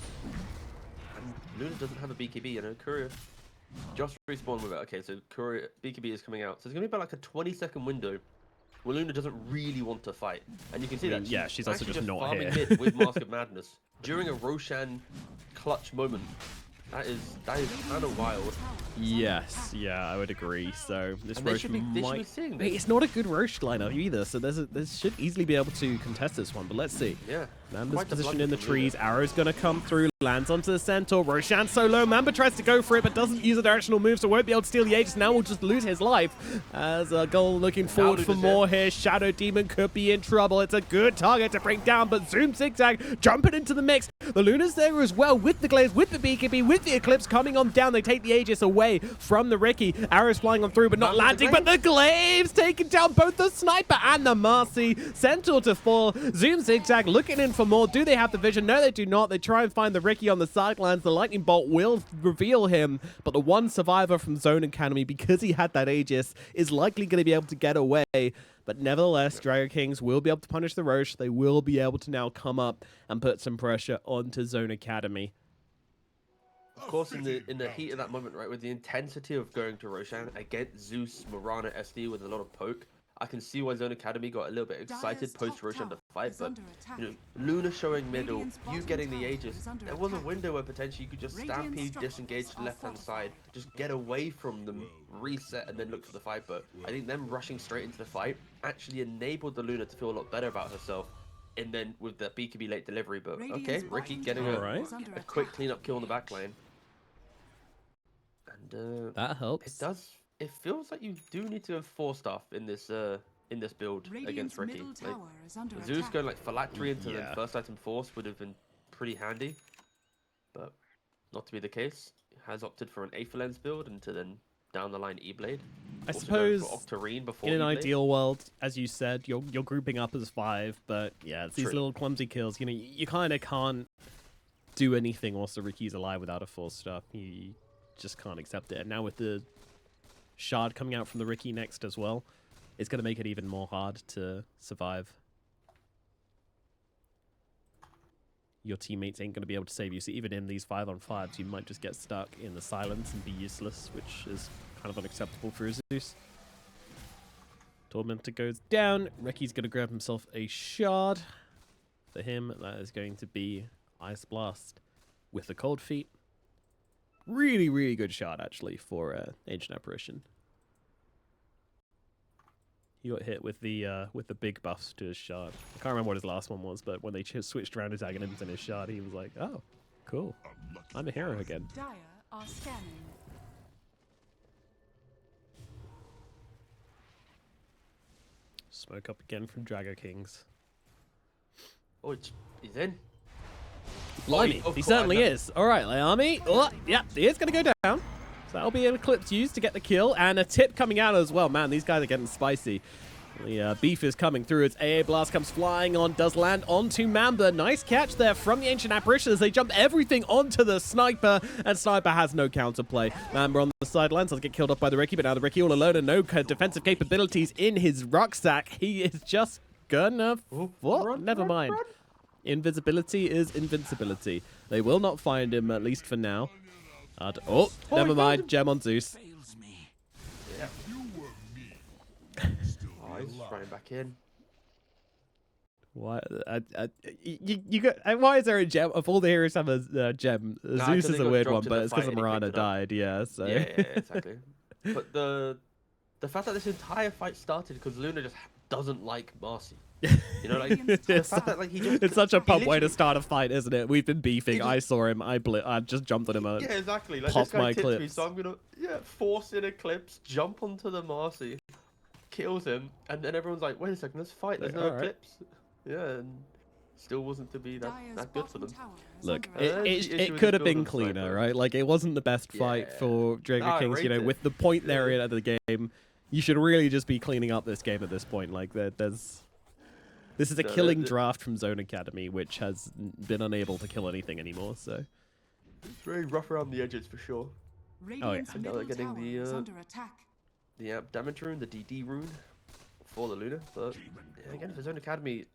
Speaker 2: And Luna doesn't have a BKB, you know. Courier just respawned with it. Okay, so Courier BKB is coming out. So it's going to be about like a 20-second window where Luna doesn't really want to fight. And you can see that.
Speaker 1: Yeah, she's also just not
Speaker 2: farming
Speaker 1: here.
Speaker 2: mid with Mask of Madness during a Roshan clutch moment. That is kind of wild.
Speaker 1: Yes, yeah, I would agree. So this
Speaker 2: And they
Speaker 1: Rosh
Speaker 2: should be
Speaker 1: might...
Speaker 2: seeing
Speaker 1: Wait,
Speaker 2: this.
Speaker 1: it's not a good Rosh lineup either, so this should easily be able to contest this one, but let's see.
Speaker 2: Yeah.
Speaker 1: Mamba's
Speaker 2: Quite the
Speaker 1: positioned
Speaker 2: bloody
Speaker 1: in the
Speaker 2: from
Speaker 1: trees.
Speaker 2: Luna.
Speaker 1: Arrow's going to come through. Lands onto the Centaur. Roshan so low. Mamba tries to go for it, but doesn't use a directional move, so won't be able to steal the Aegis. Now will just lose his life. As a goal looking forward for more here. Shadow Demon could be in trouble. It's a good target to bring down, but Zoom Zigzag jumping into the mix. The Luna's there as well with the Glaze, with the BKB, with the Eclipse coming on down. They take the Aegis away from the Ricky. Arrows flying on through, but not landing. But the Glaives taking down both the Sniper and the Marcy. Centaur to fall. Zoom Zigzag looking in for more. Do they have the vision? No, they do not. They try and find the Ricky on the sidelines. The Lightning Bolt will reveal him, but the one survivor from Zone Academy, because he had that Aegis, is likely going to be able to get away. But nevertheless, Drago Kings will be able to punish the Rosh. They will be able to now come up and put some pressure onto Zone Academy.
Speaker 2: Of course, in the heat of that moment, right, with the intensity of going to Roshan against Zeus, Morana, SD with a lot of poke, I can see why Zone Academy got a little bit excited post Roshan to fight, but you know, Luna showing middle, you getting the Aegis, there was a window where potentially you could just stampede, disengage to the left-hand side, just get away from them, reset, and then look for the fight. But I think them rushing straight into the fight actually enabled the Luna to feel a lot better about herself. And then with the BKB late delivery, but okay, Ricky getting a quick cleanup kill on the back lane. And
Speaker 1: That helps.
Speaker 2: it feels like you do need to enforce stuff in this build against Ricky. Like, Zeus going like phylactery into the first item force would have been pretty handy, but not to be the case. Has opted for an Aether build and to then down the line E-Blade.
Speaker 1: I
Speaker 2: Also
Speaker 1: suppose
Speaker 2: going for Octarine before
Speaker 1: in an
Speaker 2: E-Blade.
Speaker 1: ideal world, as you said, you're grouping up as 5, but yeah, it's these
Speaker 2: True.
Speaker 1: little clumsy kills. You know, you kind of can't do anything whilst the Ricky's alive without a force stuff. You just can't accept it. And now with the Shard coming out from the Ricky next as well, it's going to make it even more hard to survive. Your teammates ain't going to be able to save you. So even in these 5-on-5s, you might just get stuck in the silence and be useless, which is kind of unacceptable for Zeus. Tormentor goes down. Ricky's going to grab himself a shard. For him, that is going to be Ice Blast with the Cold Feet. Really, really good shard, actually, for Ancient Apparition. He got hit with the big buffs to his shard. I can't remember what his last one was, but when they switched around his Aghanim's and his shard, he was like, oh, cool. I'm a hero again.
Speaker 4: Dire are scanning.
Speaker 1: Smoke up again from Drago Kings.
Speaker 2: Oh, he's in.
Speaker 1: Blimey,
Speaker 2: of
Speaker 1: he
Speaker 2: course,
Speaker 1: certainly
Speaker 2: I know.
Speaker 1: is. All right, Leami. Oh, yeah, he is going to go down. So that'll be an Eclipse used to get the kill. And a tip coming out as well. Man, these guys are getting spicy. The beef is coming through as AA Blast comes flying on, does land onto Mamba. Nice catch there from the Ancient Apparition as they jump everything onto the Sniper, and Sniper has no counterplay. Mamba on the sidelines does get killed off by the Ricky, but now the Ricky all alone and no defensive capabilities in his rucksack. He is just gonna... What? Never mind.
Speaker 2: Run.
Speaker 1: Invisibility is invincibility. They will not find him, at least for now. Never mind. Gem on Zeus.
Speaker 2: Yeah.
Speaker 3: You were me. Still
Speaker 2: Oh, he's just running back in.
Speaker 1: Why? You got? Why is there a gem? Of all the heroes have a gem.
Speaker 2: Nah,
Speaker 1: Zeus
Speaker 2: 'cause
Speaker 1: is
Speaker 2: they
Speaker 1: a
Speaker 2: got
Speaker 1: weird
Speaker 2: dropped
Speaker 1: one,
Speaker 2: in
Speaker 1: but
Speaker 2: the
Speaker 1: it's because
Speaker 2: fight and he
Speaker 1: Mirana
Speaker 2: picked it up.
Speaker 1: died. Yeah, so.
Speaker 2: Yeah, exactly. But the fact that this entire fight started because Luna just doesn't like Marcy. You know, like the
Speaker 1: it's,
Speaker 2: fact that like he just
Speaker 1: it's such a pump way to
Speaker 2: literally-
Speaker 1: start a fight, isn't it? We've been beefing.
Speaker 2: He just-
Speaker 1: I saw him. I just jumped on him.
Speaker 2: Yeah, exactly. Like
Speaker 1: popped
Speaker 2: this guy
Speaker 1: my
Speaker 2: tipped me,
Speaker 1: clips.
Speaker 2: so I'm gonna force in Eclipse, jump onto the Marcy, kills him, and then everyone's like, "Wait a second, let's fight." There's no
Speaker 1: Alright.
Speaker 2: Eclipse. Yeah, and still wasn't to be that good for them.
Speaker 1: Look,
Speaker 2: the issue
Speaker 1: it
Speaker 2: with
Speaker 1: could
Speaker 2: the
Speaker 1: have been
Speaker 2: build of
Speaker 1: cleaner,
Speaker 2: Sniper.
Speaker 1: right? Like, it wasn't the best fight
Speaker 2: Yeah.
Speaker 1: for Drago
Speaker 2: Nah, I
Speaker 1: Kings. You
Speaker 2: rate
Speaker 1: know,
Speaker 2: it.
Speaker 1: with the point there
Speaker 2: Yeah.
Speaker 1: at the game, you should really just be cleaning up this game at this point. Like, there's... This is a
Speaker 2: No,
Speaker 1: killing
Speaker 2: the-
Speaker 1: draft from Zone Academy, which has been unable to kill anything anymore, so...
Speaker 2: It's very rough around the edges for sure.
Speaker 4: Radiant's
Speaker 2: And now
Speaker 4: middle
Speaker 2: they're getting
Speaker 4: tower
Speaker 2: the,
Speaker 4: is under attack.
Speaker 2: The damage rune, the DD rune for the Luna. But yeah, again, for Zone Academy,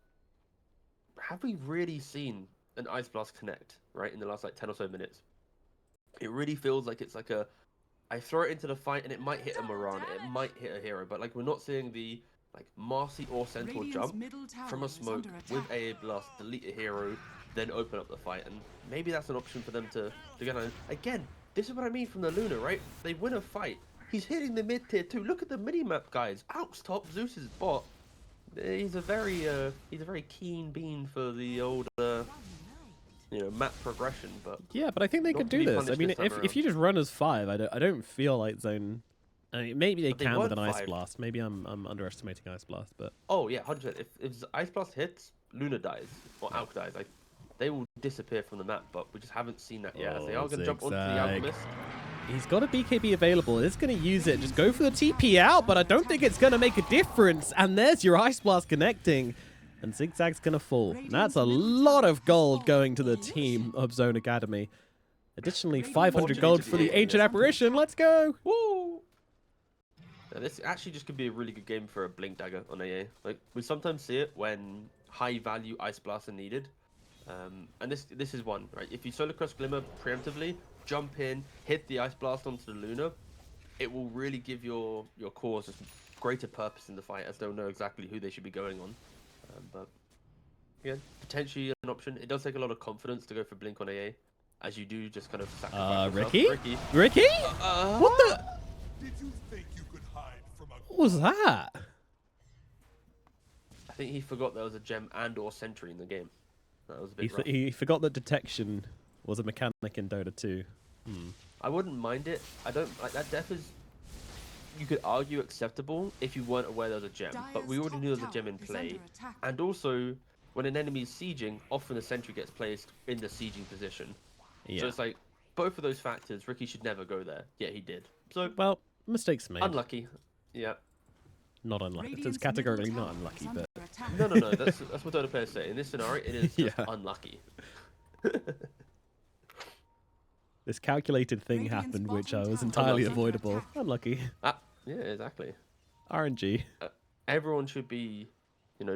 Speaker 2: have we really seen an Ice Blast connect, right, in the last like 10 or so minutes? It really feels like it's like I throw it into the fight and it might hit a Mirana, it might hit a hero, but like we're not seeing the like Marcy or Centaur
Speaker 4: Radiant's
Speaker 2: jump
Speaker 4: middle tower
Speaker 2: from a
Speaker 4: is
Speaker 2: smoke
Speaker 4: under
Speaker 2: with
Speaker 4: attack.
Speaker 2: AA Blast, delete a hero, then open up the fight, and maybe that's an option for them to get on. Again, this is what I mean from the Luna, right? They win a fight. He's hitting the mid tier too. Look at the mini-map, guys. Alps top, Zeus is bot. He's a very keen bean for the old map progression, but
Speaker 1: Yeah, but I think they
Speaker 2: Not
Speaker 1: could
Speaker 2: to
Speaker 1: do
Speaker 2: be
Speaker 1: this. I
Speaker 2: punished
Speaker 1: mean,
Speaker 2: this time
Speaker 1: if you just run as 5, I don't feel like Zone... I mean, maybe they
Speaker 2: But they
Speaker 1: can with an
Speaker 2: weren't
Speaker 1: Ice
Speaker 2: 5.
Speaker 1: Blast. Maybe I'm underestimating Ice Blast, but...
Speaker 2: oh yeah, 100%. If Ice Blast hits, Luna dies or Alk dies. Like they will disappear from the map, but we just haven't seen that yet. As they are going to jump onto the
Speaker 1: Zigzag.
Speaker 2: Alchemist.
Speaker 1: He's got a BKB available. It's going to use it. Just go for the TP out, but I don't think it's going to make a difference. And there's your Ice Blast connecting. And Zigzag's going to fall. And that's a lot of gold going to the team of Zone Academy. Additionally, 500 gold for the Ancient Apparition. Let's go!
Speaker 2: Woo! Yeah, this actually just could be a really good game for a Blink Dagger on AA. Like we sometimes see it when high value Ice Blasts are needed. And this is one, right? If you solo cross Glimmer preemptively, jump in, hit the Ice Blast onto the Luna, it will really give your cause just greater purpose in the fight, as they'll know exactly who they should be going on. But again, potentially an option. It does take a lot of confidence to go for Blink on AA, as you do just kind of sacrifice yourself.
Speaker 1: Ricky? Ricky? What the...
Speaker 3: Did you think you could hide from a
Speaker 1: What was that?
Speaker 2: I think he forgot there was a gem and or sentry in the game. That was a bit rough.
Speaker 1: He forgot that detection was a mechanic in Dota 2.
Speaker 2: I wouldn't mind it. I don't like that death is. You could argue acceptable if you weren't aware there was a gem, but we already knew there was a gem in play. And also, when an enemy is sieging, often the sentry gets placed in the sieging position.
Speaker 1: Yeah.
Speaker 2: So it's like both of those factors. Ricky should never go there. Yeah, he did. So
Speaker 1: Well, mistakes made.
Speaker 2: unlucky. Yeah.
Speaker 1: Not unlucky. It's
Speaker 4: Radiant's
Speaker 1: categorically
Speaker 4: middle
Speaker 1: not
Speaker 4: tower
Speaker 1: unlucky,
Speaker 4: is under
Speaker 1: but...
Speaker 4: attack.
Speaker 2: No. That's what Dota players say. In this scenario, it is just
Speaker 1: Yeah.
Speaker 2: unlucky.
Speaker 1: This calculated thing
Speaker 4: Radiant's
Speaker 1: happened, which
Speaker 4: bottom
Speaker 1: was
Speaker 4: tower
Speaker 1: entirely
Speaker 2: is under
Speaker 1: avoidable.
Speaker 4: attack.
Speaker 1: Unlucky.
Speaker 2: Yeah, exactly.
Speaker 1: RNG.
Speaker 2: Everyone should be,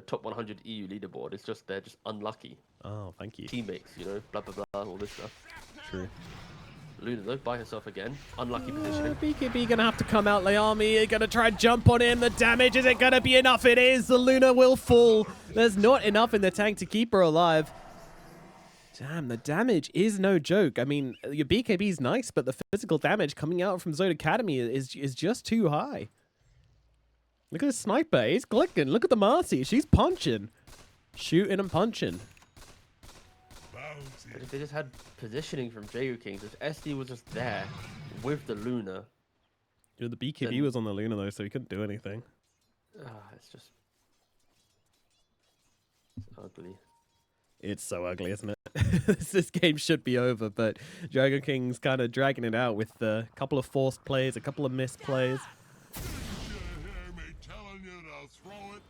Speaker 2: top 100 EU leaderboard. It's just they're just unlucky.
Speaker 1: Oh, thank you.
Speaker 2: Teammates, blah blah blah, all this stuff.
Speaker 1: True.
Speaker 2: Luna though, by herself again. Unlucky positioning.
Speaker 1: BKB gonna have to come out. Leami gonna try and jump on him. The damage, is it gonna be enough? It is. The Luna will fall. There's not enough in the tank to keep her alive. Damn, the damage is no joke. I mean, your BKB is nice, but the physical damage coming out from Zone Academy is just too high. Look at the sniper. He's clicking. Look at the Marcy. She's punching. Shooting and punching.
Speaker 2: But if they just had positioning from Drago Kings, if SD was just there with the Luna,
Speaker 1: The BKB
Speaker 2: Then-
Speaker 1: was on the Luna, though, so he couldn't do anything.
Speaker 2: it's just ugly.
Speaker 1: It's so ugly, isn't it? This game should be over, but Dragon King's kind of dragging it out with a couple of forced plays, a couple of missed plays.
Speaker 3: Did you hear me telling you to throw it?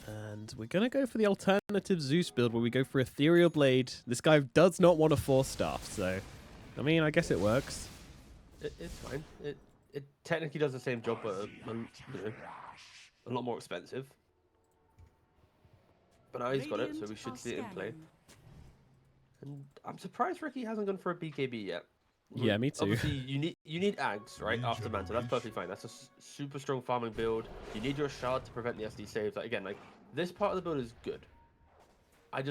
Speaker 1: And we're going to go for the alternative Zeus build where we go for Ethereal Blade. This guy does not want a force staff, so I mean, I guess it works.
Speaker 2: It's fine. It technically does the same job, but a lot more expensive. But now he's got it, so we should see it in play. And I'm surprised Ricky hasn't gone for a BKB yet.
Speaker 1: Yeah, me too.
Speaker 2: Obviously, you need Ags, right, after Manta. That's perfectly fine. That's a super strong farming build. You need your shard to prevent the SD saves. Like, again, like, this part of the build is good. I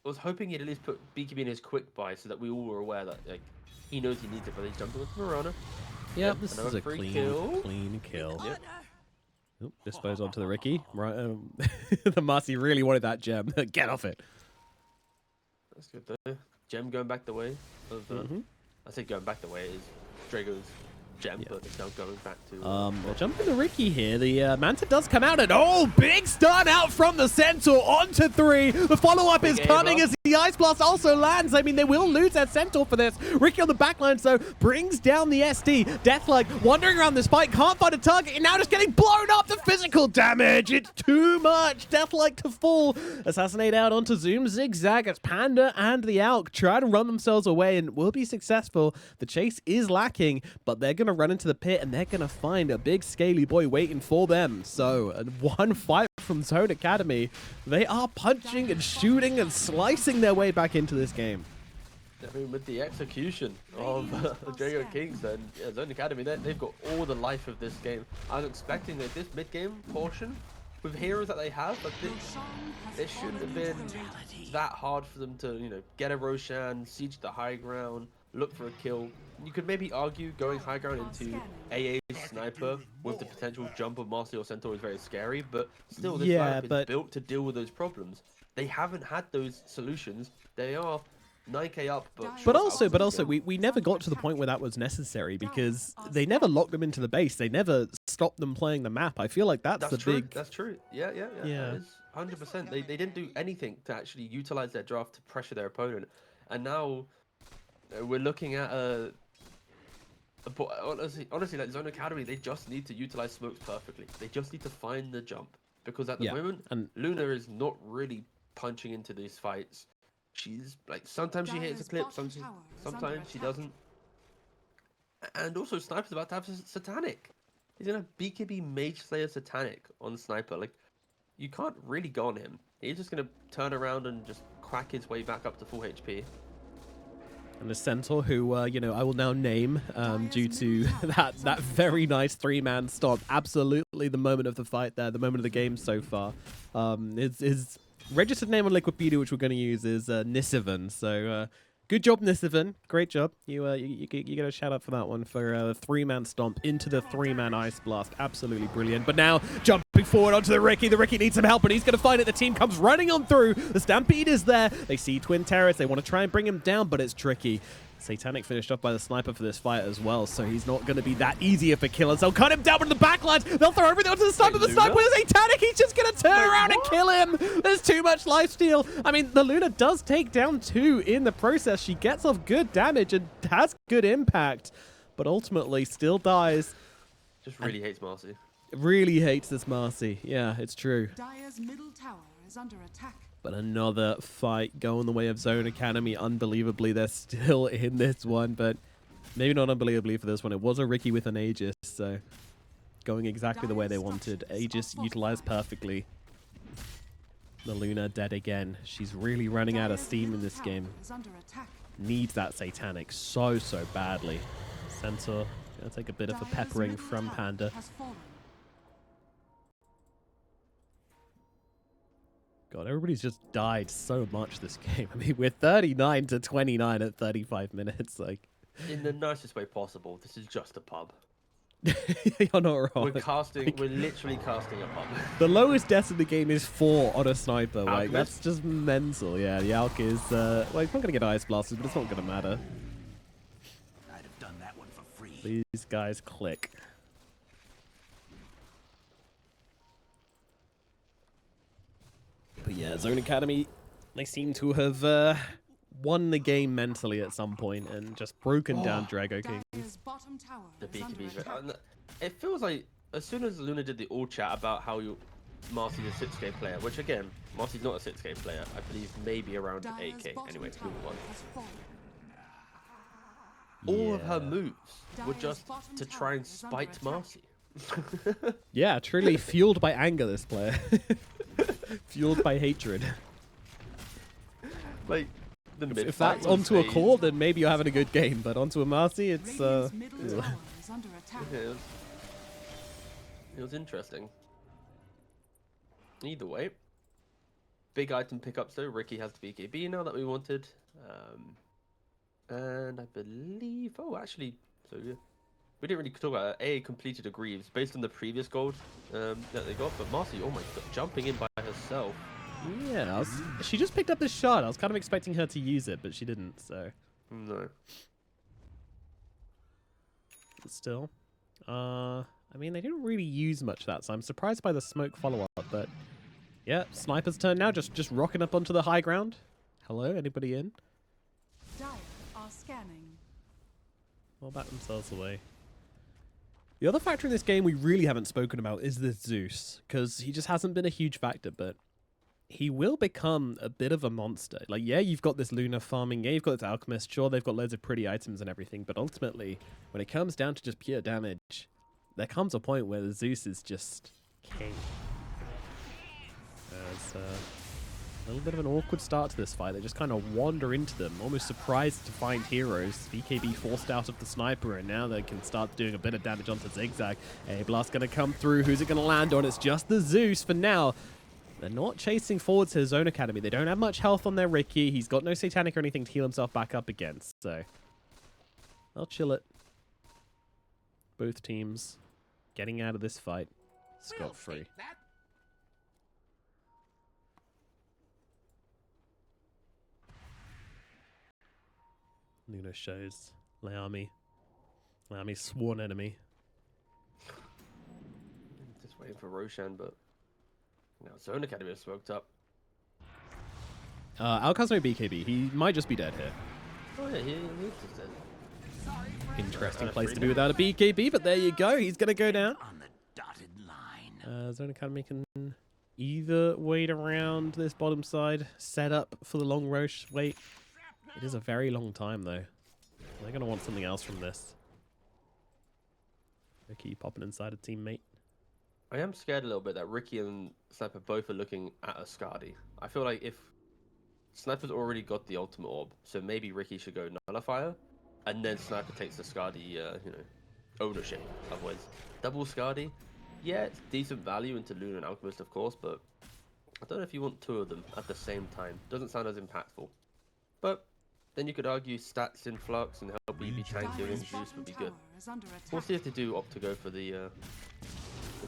Speaker 2: was hoping he'd at least put BKB in his quick buy so that we all were aware that, like, he knows he needs it, but he's jumping with Marana.
Speaker 1: Yep, this is a
Speaker 2: free
Speaker 1: clean kill.
Speaker 2: Yep.
Speaker 1: Oop, dispose onto the Ricky. Right, the Marcy really wanted that gem. Get off it.
Speaker 2: That's good though. Gem going back the way of. I say going back the way is Drago's gem, but it's now going back to.
Speaker 1: They're jumping the Ricky here. The Manta does come out, and oh, big stun out from the Centaur onto 3. The follow-up is coming as the Ice Blast also lands. I mean, they will lose that Centaur for this. Ricky on the backline, so brings down the SD. Deathlike wandering around this fight, can't find a target, and now just getting blown up. The physical damage, it's too much. Deathlike to fall. Assassinate out onto Zoom. Zigzag as Panda and the Alk try to run themselves away and will be successful. The chase is lacking, but they're going to run into the pit and they're going to find a big scaly boy waiting for them. So, one fight from Zone Academy. They are punching and shooting and slicing their way back into this game.
Speaker 2: I mean, with the execution of Drago Kings and Zone Academy, they've got all the life of this game. I was expecting that this mid-game portion, with heroes that they have, but it shouldn't have been that hard for them to, you know, get a Roshan, siege the high ground, look for a kill. You could maybe argue going high ground into AA Sniper with the potential jump of Marcy or Centaur is very scary, but still, this lineup is built to deal with those problems. They haven't had those solutions. They are 9k up, but
Speaker 1: also, we never got to the point where that was necessary because they never locked them into the base. They never stopped them playing the map. I feel like that's the
Speaker 2: true.
Speaker 1: big.
Speaker 2: That's true. Yeah. That is 100%. They didn't do anything to actually utilize their draft to pressure their opponent, and now we're looking at honestly, like Zone Academy, they just need to utilize smokes perfectly. They just need to find the jump because at the moment, Luna is not really punching into these fights. She's like, sometimes she hits a clip, sometimes she doesn't. And also, Sniper's about to have Satanic. He's gonna BKB Mage Slayer Satanic on Sniper. Like, you can't really go on him. He's just gonna turn around and just crack his way back up to full HP.
Speaker 1: And the Centaur, who, you know, I will now name due to that very nice 3-man stomp. Absolutely the moment of the fight there, the moment of the game so far. His registered name on Liquipedia, which we're going to use, is Nisivan. So good job, Nisivan. Great job. You get a shout out for that one for a 3-man stomp into the 3-man Ice Blast. Absolutely brilliant. But now jumping forward onto the Ricky. The Ricky needs some help, and he's going to find it. The team comes running on through. The Stampede is there. They see Twin Terrors. They want to try and bring him down, but it's tricky. Satanic finished off by the Sniper for this fight as well, so he's not going to be that easier for killers. They'll cut him down with the backlines. They'll throw everything onto the Sniper. The Sniper with Satanic, he's just going to turn around and kill him. There's too much lifesteal. I mean, the Luna does take down 2 in the process. She gets off good damage and has good impact, but ultimately still dies.
Speaker 2: Just really hates Marcy.
Speaker 1: Really hates this Marcy. Yeah, it's true.
Speaker 4: Dire's middle tower is under attack.
Speaker 1: But another fight going the way of Zone Academy. Unbelievably, they're still in this one, but maybe not unbelievably for this one. It was a Ricky with an Aegis, so going exactly the way they wanted. Aegis utilized perfectly. The Luna dead again. She's really running out of steam in this game. Needs that Satanic so badly. Centaur gonna take a bit of a peppering from Panda. God, everybody's just died so much this game. I mean, we're 39 to 29 at 35 minutes. Like,
Speaker 2: in the nicest way possible, this is just a pub.
Speaker 1: You're not wrong.
Speaker 2: We're literally casting a pub.
Speaker 1: The lowest death in the game is 4 on a Sniper. Like,
Speaker 2: Alchemist?
Speaker 1: that's just mental. Yeah, the Alk is, well, he's not going to get Ice Blasted, but it's not going to matter.
Speaker 5: I'd have done that one for free.
Speaker 1: These guys click. But yeah, Zone Academy, they seem to have won the game mentally at some point and just broken down Drago King.
Speaker 4: Dire's bottom tower
Speaker 2: The
Speaker 4: is under
Speaker 2: BKB.
Speaker 4: attack.
Speaker 2: It feels like as soon as Luna did the all chat about how Marcy's a 6k player, which again, Marcy's not a 6k player. I believe maybe around
Speaker 4: Dire's
Speaker 2: 8k.
Speaker 4: bottom
Speaker 2: Anyway,
Speaker 4: tower
Speaker 2: move on.
Speaker 4: has fallen.
Speaker 2: All of her moves were
Speaker 4: Dire's
Speaker 2: just
Speaker 4: bottom
Speaker 2: to
Speaker 4: tower
Speaker 2: try and
Speaker 4: is under
Speaker 2: spite
Speaker 4: attack.
Speaker 2: Marcy.
Speaker 1: Yeah, truly fueled by anger, this player. Fueled by hatred.
Speaker 2: Like, the
Speaker 1: If that's onto a core, then maybe you're having a good game, but onto a Marcy, it's
Speaker 4: Radiant's middle
Speaker 1: ugh.
Speaker 4: tower is under attack.
Speaker 2: It was interesting. Either way, big item pickups though. Ricky has the BKB now that we wanted, and I believe. Oh, actually, so yeah, we didn't really talk about it. AA completed a Greaves based on the previous gold that they got, but Marcy, oh my god, jumping in by herself.
Speaker 1: Yeah, she just picked up this shot. I was kind of expecting her to use it, but she didn't, so.
Speaker 2: No.
Speaker 1: But still. I mean, they didn't really use much of that, so I'm surprised by the smoke follow-up, but yeah, Sniper's turn now, just rocking up onto the high ground. Hello, anybody in?
Speaker 4: Dire are scanning.
Speaker 1: Well, back themselves away. The other factor in this game we really haven't spoken about is the Zeus, because he just hasn't been a huge factor, but he will become a bit of a monster. Like, yeah, you've got this Luna farming, yeah, you've got this Alchemist, sure, they've got loads of pretty items and everything, but ultimately, when it comes down to just pure damage, there comes a point where the Zeus is just king. It's a little bit of an awkward start to this fight. They just kind of wander into them, almost surprised to find heroes. BKB forced out of the Sniper, and now they can start doing a bit of damage onto Zigzag. A blast going to come through. Who's it going to land on? It's just the Zeus for now. They're not chasing forward to his own academy. They don't have much health on their Ricky. He's got no Satanic or anything to heal himself back up against, so they'll chill it. Both teams getting out of this fight scot-free. Luna shows Leami. Leami's sworn enemy.
Speaker 2: Just waiting for Roshan, but now Zone Academy is smoked up.
Speaker 1: Alcazar BKB. He might just be dead here.
Speaker 2: Oh yeah, he's just dead.
Speaker 1: Interesting place to be without a BKB, but there you go. He's going to go down.
Speaker 5: On the dotted line.
Speaker 1: Zone Academy can either wait around this bottom side, set up for the long Roche. Wait. It is a very long time, though. They're going to want something else from this. Ricky popping inside a teammate.
Speaker 2: I am scared a little bit that Ricky and Sniper both are looking at a Skadi. I feel like if Sniper's already got the ultimate orb, so maybe Ricky should go Nullifier, and then Sniper takes the Skadi, ownership. Otherwise, double Skadi, yeah, it's decent value into Luna and Alchemist, of course, but I don't know if you want two of them at the same time. Doesn't sound as impactful. But then you could argue stats in Flux and help you be tanky and
Speaker 4: Dire's
Speaker 2: Zeus
Speaker 4: bottom
Speaker 2: would be
Speaker 4: tower
Speaker 2: good.
Speaker 4: is under
Speaker 2: We'll
Speaker 4: attack.
Speaker 2: see if they do opt to go for the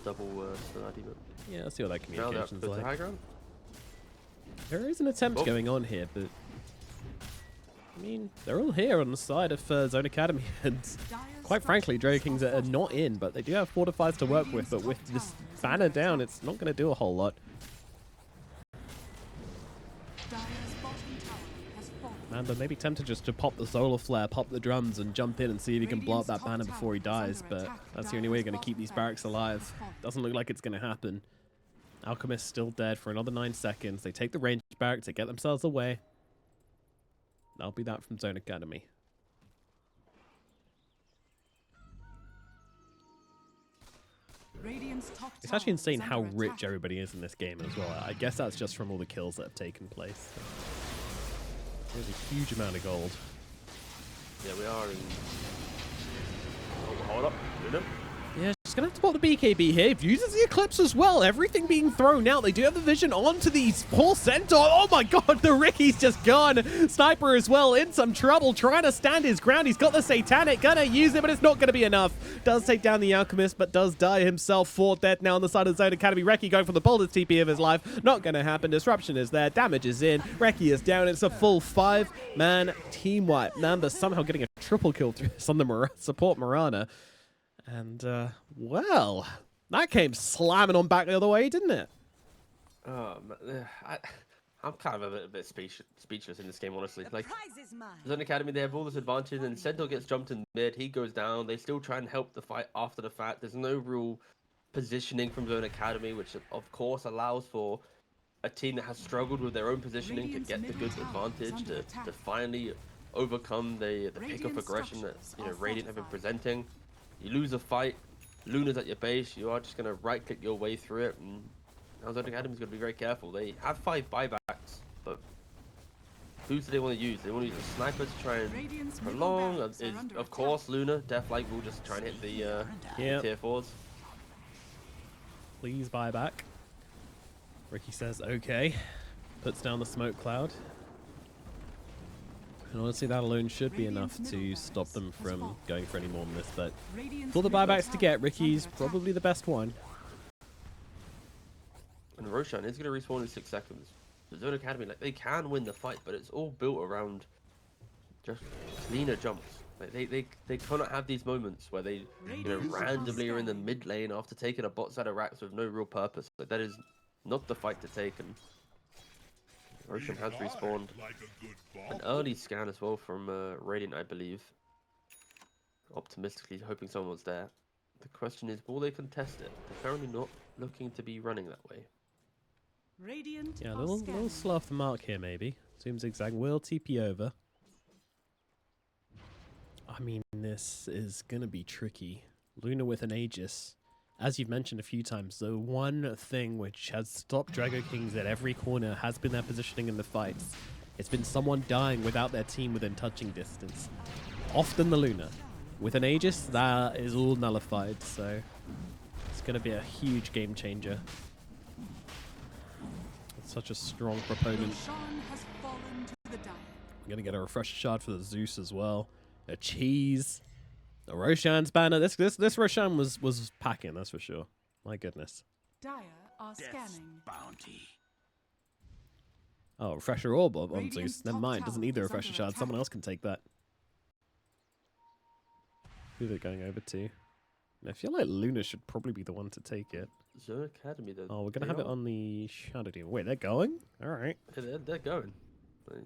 Speaker 2: double Skadi.
Speaker 1: Yeah, let's see what that
Speaker 2: Now they're up
Speaker 1: communication's
Speaker 2: to the
Speaker 1: like.
Speaker 2: high ground.
Speaker 1: There is an attempt
Speaker 2: Oh.
Speaker 1: going on here, but I mean, they're all here on the side of Zone Academy, and
Speaker 4: Dire's
Speaker 1: quite frankly, Drago
Speaker 4: structures
Speaker 1: Kings
Speaker 4: are
Speaker 1: are not in, but they do have fortifiers to work with, but with this banner down, it's not going to do a whole lot.
Speaker 4: Dire's bottom tower has fallen.
Speaker 1: Mamba may be tempted just to pop the solar flare, pop the drums, and jump in and see if he can blow up that banner before he dies, but that's the only way you're going to keep these barracks alive. Doesn't look like it's going to happen. Alchemist still dead for another 9 seconds. They take the range barracks, they get themselves away. That'll be that from Zone Academy.
Speaker 4: Radiant's top
Speaker 1: It's
Speaker 4: tower
Speaker 1: actually
Speaker 4: is
Speaker 1: insane how
Speaker 4: under
Speaker 1: rich
Speaker 4: attack.
Speaker 1: everybody is in this game as well. I guess that's just from all the kills that have taken place. There's a huge amount of gold.
Speaker 2: Yeah, we are in. Oh, hold up, Luna.
Speaker 1: Yeah, she's going to have to pop the BKB here. Uses the Eclipse as well. Everything being thrown out. They do have the vision onto these poor Centaur. Oh my god, the Ricky's just gone. Sniper as well in some trouble, trying to stand his ground. He's got the Satanic, gonna use it, but it's not going to be enough. Does take down the Alchemist, but does die himself. 4 dead now on the side of the Zone Academy. Reki going for the boldest TP of his life. Not going to happen. Disruption is there. Damage is in. Reki is down. It's a full 5-man team wipe. Namba somehow getting a triple kill through this on the support Mirana. And, well, that came slamming on back the other way, didn't it?
Speaker 2: I'm kind of a bit speechless in this game, honestly.
Speaker 6: The
Speaker 2: Like,
Speaker 6: prize is mine.
Speaker 2: Zone Academy, they have all this advantage, and Centaur gets jumped in mid. He goes down. They still try and help the fight after the fact. There's no real positioning from Zone Academy, which of course allows for a team that has struggled with their own positioning to get the good advantage to finally overcome the pick-up aggression that Radiant have been presenting. You lose a fight, Luna's at your base. You are just gonna right-click your way through it, and now Zone Academy's gonna be very careful. They have 5 buybacks, but who do they want to use? They want to use a sniper to try and prolong. Of course, Luna, Deathlike will just try and hit the tier 4s.
Speaker 1: Please buy back. Ricky says okay. Puts down the smoke cloud. And honestly, that alone should be enough to stop them from going for any more than this. But for the buybacks to get, Ricky's probably the best one.
Speaker 2: And Roshan is going to respawn in 6 seconds. The Zone Academy, like, they can win the fight, but it's all built around just cleaner jumps. Like, they cannot have these moments where they randomly are in the mid lane after taking a bot side of racks with no real purpose. Like, that is not the fight to take. And Roshan has respawned. An early scan as well from Radiant, I believe. Optimistically hoping someone was there. The question is, will they contest it? They're currently not looking to be running that way.
Speaker 4: Radiant
Speaker 1: Yeah, a little slow off the mark here, maybe. Zoom zigzag will TP over. I mean, this is going to be tricky. Luna with an Aegis. As you've mentioned a few times, the one thing which has stopped Drago Kings at every corner has been their positioning in the fights. It's been someone dying without their team within touching distance. Often the Luna. With an Aegis, that is all nullified, so it's going to be a huge game changer. It's such a strong proponent.
Speaker 4: Roshan has fallen to the dire.
Speaker 1: I'm going to get a refresher shard for the Zeus as well. A cheese. The Roshan's banner. This Roshan was packing, that's for sure. My goodness.
Speaker 4: Dire are
Speaker 5: Death's
Speaker 4: scanning.
Speaker 5: bounty.
Speaker 1: Oh, refresher orb on
Speaker 4: Radiant's
Speaker 1: Zeus. Never
Speaker 4: top
Speaker 1: mind. Doesn't need the
Speaker 4: tower is
Speaker 1: refresher
Speaker 4: under
Speaker 1: shard.
Speaker 4: attack.
Speaker 1: Someone else can take that. Who's it going over to? I feel like Luna should probably be the one to take it.
Speaker 2: Zone Academy, though.
Speaker 1: Oh, we're going to have it on the Shadow Demon. Wait, they're going? All right.
Speaker 2: They're going. Like,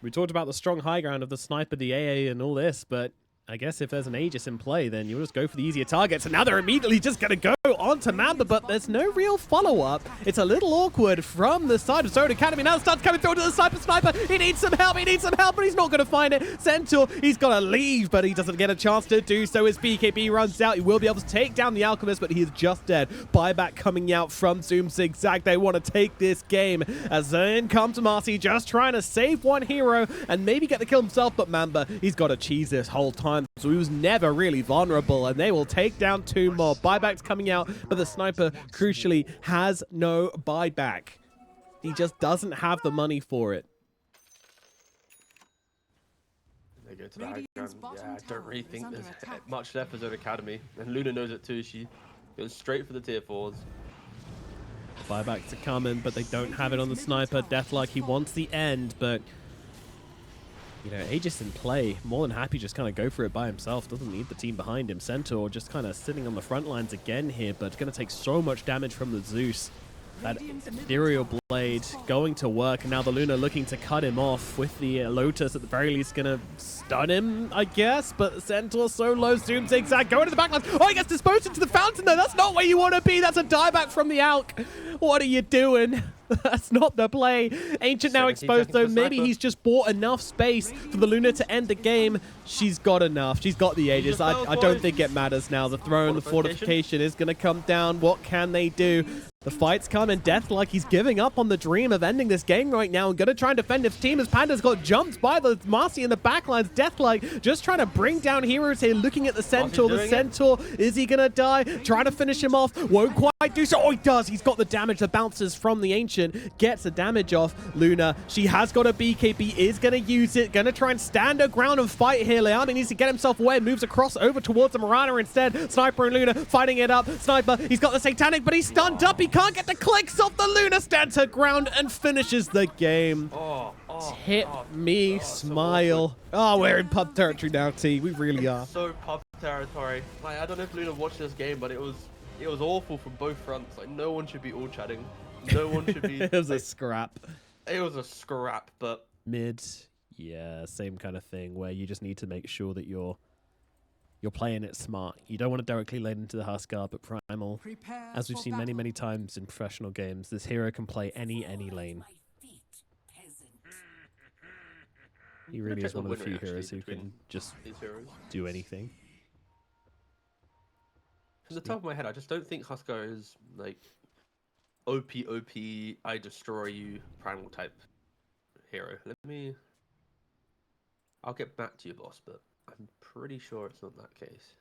Speaker 1: We talked about the strong high ground of the sniper, the AA, and all this, but I guess if there's an Aegis in play, then you'll just go for the easier targets. And now they're immediately just going to go on to Mamba, but there's no real follow-up. It's a little awkward from the side of Zone Academy. Now it starts coming through to the sniper. He needs some help, but he's not going to find it. Centaur, he's got to leave, but he doesn't get a chance to do so as BKB runs out. He will be able to take down the Alchemist, but he is just dead. Buyback coming out from Zoom Zigzag. They want to take this game as in comes Marcy, just trying to save one hero and maybe get the kill himself, but Mamba, he's got to cheese this whole time. So he was never really vulnerable, and they will take down 2 more. Buybacks coming out, but the sniper, crucially, has no buyback. He just doesn't have the money for it.
Speaker 2: they go to the high
Speaker 4: Radiant's
Speaker 2: ground.
Speaker 4: bottom
Speaker 2: Yeah, I don't
Speaker 4: tower
Speaker 2: really
Speaker 4: is
Speaker 2: think
Speaker 4: under
Speaker 2: there's
Speaker 4: attack.
Speaker 2: much left for Zone Academy. And Luna knows it too. She goes straight for the tier 4s.
Speaker 1: Buybacks are coming, but they don't have it on the sniper. Deathlike, he wants the end, but you know, Aegis in play, more than happy just kind of go for it by himself. Doesn't need the team behind him. Centaur just kind of sitting on the front lines again here, but it's going to take so much damage from the Zeus. That ethereal blade going to work, and now the Luna looking to cut him off with the Lotus at the very least going to stun him, I guess, but Centaur so low. Zoom Zigzag going to the backline. Oh, he gets disposed into the fountain though. That's not where you want to be. That's a dieback from the Alk. What are you doing? That's not the play. Ancient now
Speaker 2: 17
Speaker 1: exposed though.
Speaker 2: seconds for
Speaker 1: Maybe
Speaker 2: Sniper.
Speaker 1: he's just bought enough space for the Luna to end the game. She's got enough. She's got the Aegis. I don't think it matters now. The throne, the fortification is going to come down. What can they do? The fight's coming. Deathlike, he's giving up on the dream of ending this game right now and going to try and defend his team as Panda's got jumped by the Marcy in the backlines. Deathlike just trying to bring down heroes here, looking at the Centaur. The Centaur, is he going to die? Trying to finish him off. Won't quite do so. Oh, he does. He's got the damage. The bounces from the Ancient. Gets the damage off. Luna, she has got a BKB, is going to use it. Going to try and stand her ground and fight here. Leami needs to get himself away. Moves across over towards the Mirana instead. Sniper and Luna fighting it up. Sniper, he's got the Satanic, but he's stunned up. He can't get the clicks off. The Luna stands her ground and finishes the game. Hit me,
Speaker 2: so
Speaker 1: smile. Oh, we're in pub territory now, T. We really are.
Speaker 2: So pub territory. Like, I don't know if Luna watched this game, but it was awful from both fronts. Like, no one should be all chatting. No one should be.
Speaker 1: It was a
Speaker 2: like,
Speaker 1: scrap.
Speaker 2: it was a scrap, but
Speaker 1: Mid, yeah, same kind of thing where you just need to make sure that you're playing it smart. You don't want to directly lane into the Huskar, but Primal,
Speaker 4: Prepare
Speaker 1: as we've
Speaker 4: for
Speaker 1: seen many,
Speaker 4: battle.
Speaker 1: many times in professional games, this hero can play any lane. He really
Speaker 2: check
Speaker 1: is
Speaker 2: the
Speaker 1: one of the
Speaker 2: win
Speaker 1: few
Speaker 2: rate,
Speaker 1: heroes
Speaker 2: actually,
Speaker 1: who can
Speaker 2: between
Speaker 1: just
Speaker 2: these heroes.
Speaker 1: do anything.
Speaker 2: From the top of my head, I just don't think Huskar is like OP, I destroy you primal type hero. I'll get back to you, boss, but I'm pretty sure it's not that case.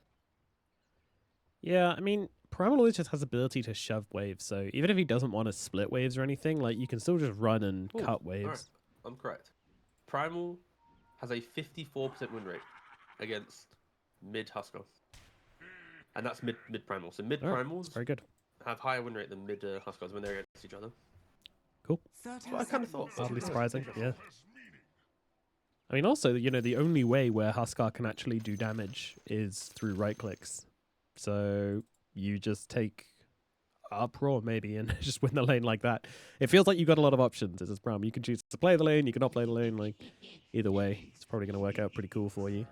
Speaker 1: Yeah, I mean, Primal always just has ability to shove waves, so even if he doesn't want to split waves or anything, like, you can still just run and
Speaker 2: Ooh,
Speaker 1: cut waves.
Speaker 2: alright, I'm correct. Primal has a 54% win rate against mid Huskar. And that's mid primal. So mid
Speaker 1: Alright,
Speaker 2: primals
Speaker 1: that's very good.
Speaker 2: have higher win rate than mid Huskars when they're against each other.
Speaker 1: Cool.
Speaker 4: 30
Speaker 2: Well, I kind of thought.
Speaker 4: seconds.
Speaker 1: Hardly surprising, yeah. I mean, also, you know, the only way where Huskar can actually do damage is through right clicks. So you just take uproar maybe and just win the lane like that. It feels like you've got a lot of options. It's just Bram. You can choose to play the lane, you can not play the lane. Like, either way, it's probably going to work out pretty cool for you.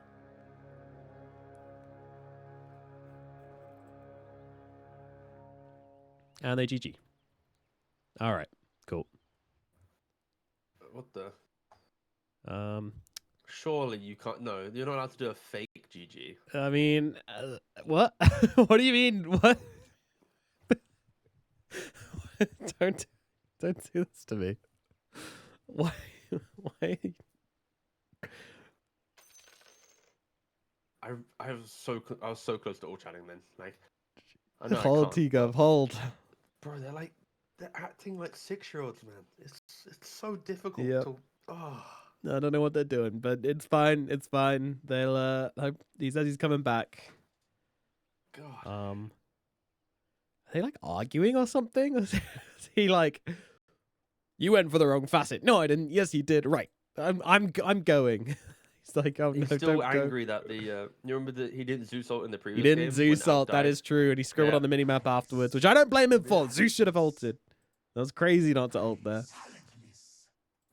Speaker 1: And they GG. All right, cool.
Speaker 2: What the?
Speaker 1: Um,
Speaker 2: Surely you can't. No, you're not allowed to do a fake GG.
Speaker 1: I mean, what? What do you mean? What? don't do this to me. Why? Why?
Speaker 2: I was so close to all chatting then. Like, I know
Speaker 1: Hold,
Speaker 2: I can't,
Speaker 1: T-Gov, hold.
Speaker 2: bro. They're acting like 6-year-olds, man. It's so difficult
Speaker 1: Yep.
Speaker 2: to. Oh.
Speaker 1: I don't know what they're doing, but it's fine. It's fine. They'll he says he's coming back.
Speaker 2: God.
Speaker 1: Are they like arguing or something? Is he like, you went for the wrong facet? No, I didn't. Yes, you did. Right. I'm going. He's like, oh
Speaker 2: He's
Speaker 1: no,
Speaker 2: still
Speaker 1: don't go.
Speaker 2: angry that the you remember that he didn't Zeus ult in the
Speaker 1: He
Speaker 2: previous
Speaker 1: didn't
Speaker 2: game
Speaker 1: Zeus
Speaker 2: when Alp
Speaker 1: ult. That
Speaker 2: died?
Speaker 1: is true, and he scribbled
Speaker 2: Yeah.
Speaker 1: on the minimap afterwards, which I don't blame him for. Zeus should have ulted. That was crazy not to ult there.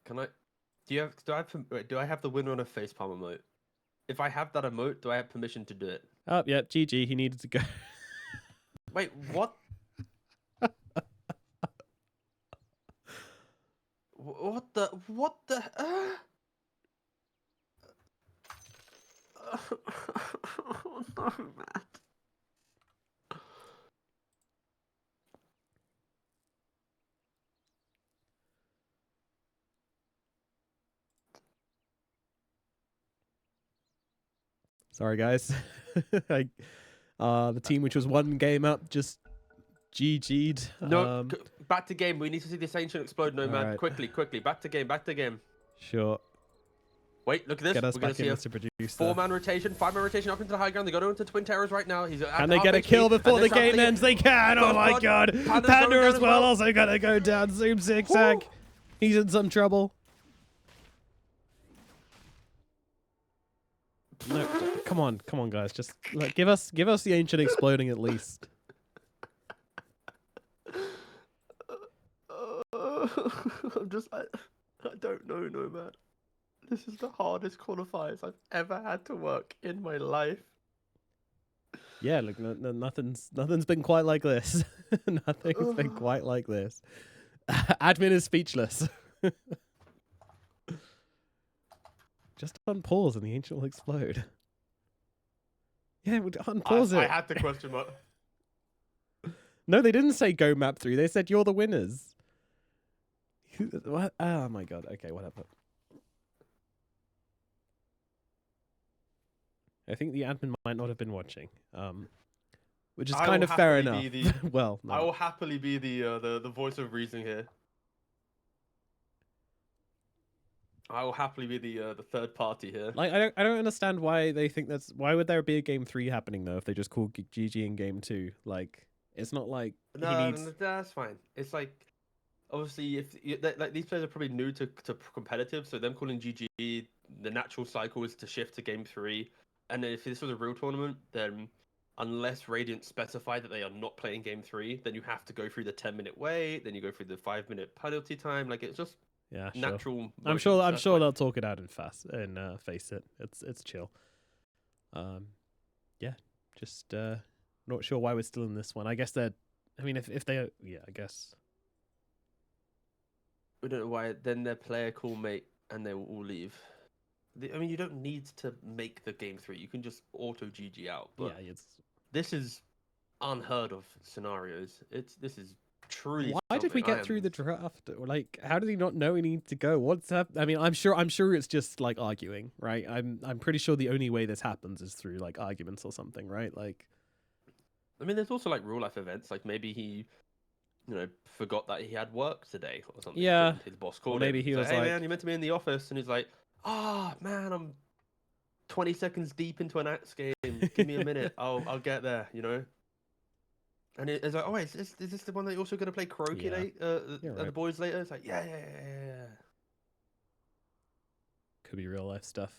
Speaker 2: Can I? Do I have the winner on a facepalm emote? If I have that emote, do I have permission to do it?
Speaker 1: Oh yeah, GG. He needed to go.
Speaker 2: Wait, what? What the? Oh, no, man.
Speaker 1: Sorry, guys. The team which was one game up just GG'd.
Speaker 2: No, back to game. We need to see this ancient explode, Nomad.
Speaker 1: Alright.
Speaker 2: Quickly. Back to game.
Speaker 1: Sure.
Speaker 2: Wait, look at this.
Speaker 1: Get us
Speaker 2: We're gonna
Speaker 1: back in,
Speaker 2: see a
Speaker 1: Mr. Producer.
Speaker 2: 4-man rotation, 5-man rotation up into the high ground. They got into Twin Terrors right now. He's
Speaker 1: Can they get a kill before the game ends? They can! Oh my god! Panda as well, also gonna go down. Zoom zigzag. He's in some trouble. No, come on, guys. Just like, give us the ancient exploding at least.
Speaker 2: I don't know, Nomad. This is the hardest qualifiers I've ever had to work in my life.
Speaker 1: Yeah, look, nothing's been quite like this. Nothing's been quite like this. Admin is speechless. Just unpause and the ancient will explode. Yeah, unpause it.
Speaker 2: I had to question mark.
Speaker 1: No, they didn't say go map 3. They said you're the winners. What? Oh my god. Okay, whatever. I think the admin might not have been watching. Which is kind of fair enough. Well, no.
Speaker 2: I will happily be the voice of reason here. I will happily be the third party here.
Speaker 1: Like, I don't understand why they think that's. Why would there be a game 3 happening though if they just call GG in game 2? Like, it's not like
Speaker 2: No, that's fine. It's like, obviously, like these players are probably new to competitive, so them calling GG, the natural cycle is to shift to game 3. And then if this was a real tournament, then unless Radiant specify that they are not playing game 3, then you have to go through the 10-minute wait, then you go through the 5-minute penalty time. Like, it's just
Speaker 1: Yeah, sure.
Speaker 2: natural.
Speaker 1: I'm
Speaker 2: motions.
Speaker 1: sure
Speaker 2: That's fine.
Speaker 1: they'll talk it out and face it. It's chill. Yeah, just not sure why we're still in this one. I guess they're. I mean, if they, yeah, I guess.
Speaker 2: We don't know why. Then their player call mate, and they will all leave. I mean, you don't need to make the game 3. You can just auto GG out. But
Speaker 1: Yeah, it's.
Speaker 2: this is unheard of scenarios. This is truly.
Speaker 1: Why did we
Speaker 2: something I
Speaker 1: get through
Speaker 2: am-
Speaker 1: the draft? Like, how did he not know he needed to go? What's up? I mean, I'm sure it's just like arguing, right? I'm pretty sure the only way this happens is through like arguments or something, right? Like,
Speaker 2: I mean, there's also like real life events. Like maybe he, forgot that he had work today or something.
Speaker 1: Yeah.
Speaker 2: and his boss called
Speaker 1: maybe
Speaker 2: him.
Speaker 1: he
Speaker 2: He's
Speaker 1: was
Speaker 2: "Hey
Speaker 1: like-
Speaker 2: man, you meant to be in the office," and he's like, "Ah, man, I'm 20 seconds deep into an axe game. Give me a minute. I'll get there." And it's like, "Oh, wait, is this the one that you're also going to play karaoke
Speaker 1: Yeah.
Speaker 2: late,
Speaker 1: You're
Speaker 2: at the
Speaker 1: right.
Speaker 2: boys later?" It's like, yeah.
Speaker 1: could be real life stuff.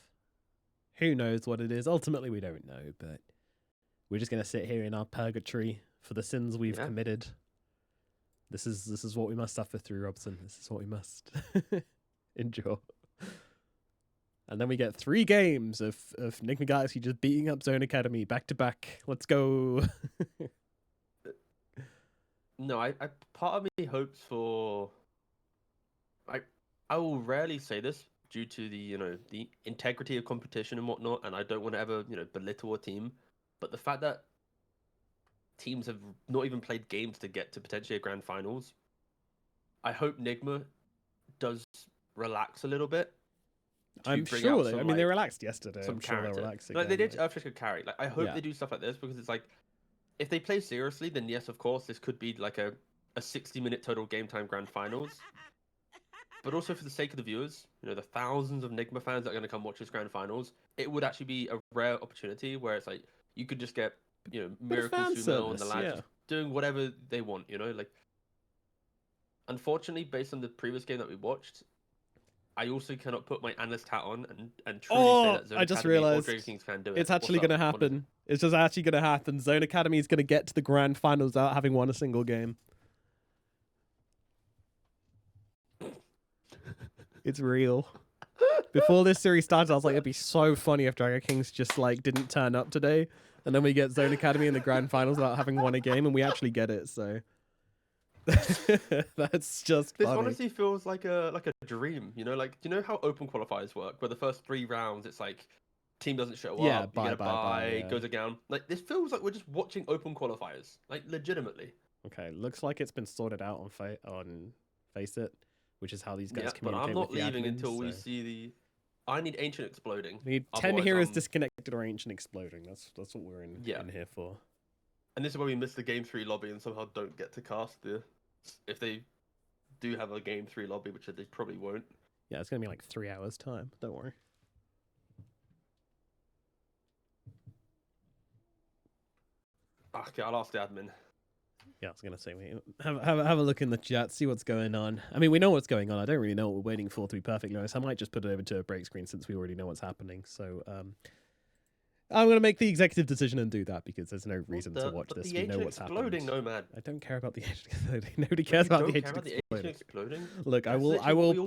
Speaker 1: Who knows what it is? Ultimately, we don't know, but we're just gonna sit here in our purgatory for the sins we've
Speaker 2: Yeah.
Speaker 1: committed. This is what we must suffer through, Robson. This is what we must endure. And then we get 3 games of Enigma Galaxy just beating up Zone Academy back to back. Let's go.
Speaker 2: No, I part of me hopes for. I will rarely say this due to the the integrity of competition and whatnot, and I don't want to ever belittle a team, but the fact that teams have not even played games to get to potentially a grand finals, I hope Nigma does relax a little bit. to
Speaker 1: I'm
Speaker 2: bring
Speaker 1: sure
Speaker 2: out
Speaker 1: they.
Speaker 2: some,
Speaker 1: I mean, they
Speaker 2: like,
Speaker 1: relaxed yesterday.
Speaker 2: some
Speaker 1: I'm sure they're
Speaker 2: character.
Speaker 1: relaxing.
Speaker 2: Like they did Earthshaker carry. Like I hope
Speaker 1: Yeah.
Speaker 2: they do stuff like this because it's like if they play seriously, then yes, of course, this could be like a 60-minute total game time grand finals. But also for the sake of the viewers, the thousands of Nigma fans that are going to come watch this grand finals, it would actually be a rare opportunity where it's like you could just get Miracle
Speaker 1: fan
Speaker 2: Sumo and the
Speaker 1: service,
Speaker 2: lads
Speaker 1: yeah.
Speaker 2: just doing whatever they want. Like unfortunately, based on the previous game that we watched, I also cannot put my analyst hat on and truly say that Zone
Speaker 1: I just
Speaker 2: Academy or
Speaker 1: realized
Speaker 2: Dragon Kings can do it.
Speaker 1: it's
Speaker 2: What's
Speaker 1: actually
Speaker 2: up?
Speaker 1: going to
Speaker 2: What is it?
Speaker 1: happen. It's just actually going to happen. Zone Academy is going to get to the grand finals without having won a single game. It's real. Before this series started, I was like, it'd be so funny if Dragon Kings just like didn't turn up today, and then we get Zone Academy in the grand finals without having won a game, and we actually get it. So that's just
Speaker 2: This
Speaker 1: funny.
Speaker 2: honestly feels like a dream, Like, do you know how open qualifiers work? Where the first 3 rounds, it's like team doesn't show
Speaker 1: Yeah,
Speaker 2: up,
Speaker 1: bye,
Speaker 2: you get a
Speaker 1: bye, yeah.
Speaker 2: goes down. Like this feels like we're just watching open qualifiers, like legitimately.
Speaker 1: Okay, looks like it's been sorted out on Face It, which is how these guys
Speaker 2: Yeah, but
Speaker 1: communicate
Speaker 2: I'm not
Speaker 1: with the
Speaker 2: leaving
Speaker 1: admins,
Speaker 2: until we
Speaker 1: so-
Speaker 2: see the. I need Ancient exploding.
Speaker 1: We need 10
Speaker 2: Otherwise,
Speaker 1: heroes
Speaker 2: I'm-
Speaker 1: disconnected or ancient exploding. That's what we're in here for.
Speaker 2: And this is where we miss the game 3 lobby and somehow don't get to cast the. If they do have a game 3 lobby, which they probably won't.
Speaker 1: Yeah, it's gonna be like 3 hours time. Don't worry.
Speaker 2: Okay, I'll ask the admin.
Speaker 1: Yeah, I was gonna say we have a look in the chat, see what's going on. I mean, we know what's going on. I don't really know what we're waiting for, to be perfectly honest. I might just put it over to a break screen since we already know what's happening. So I'm gonna make the executive decision and do that because there's no reason to watch
Speaker 2: but
Speaker 1: this.
Speaker 2: The
Speaker 1: We know
Speaker 2: Ancient
Speaker 1: what's
Speaker 2: exploding,
Speaker 1: happened.
Speaker 2: Nomad.
Speaker 1: I don't care about the ancient exploding. Nobody cares about the ancient exploding.
Speaker 2: exploding.
Speaker 1: Look, I
Speaker 2: That's
Speaker 1: will
Speaker 2: literally what we all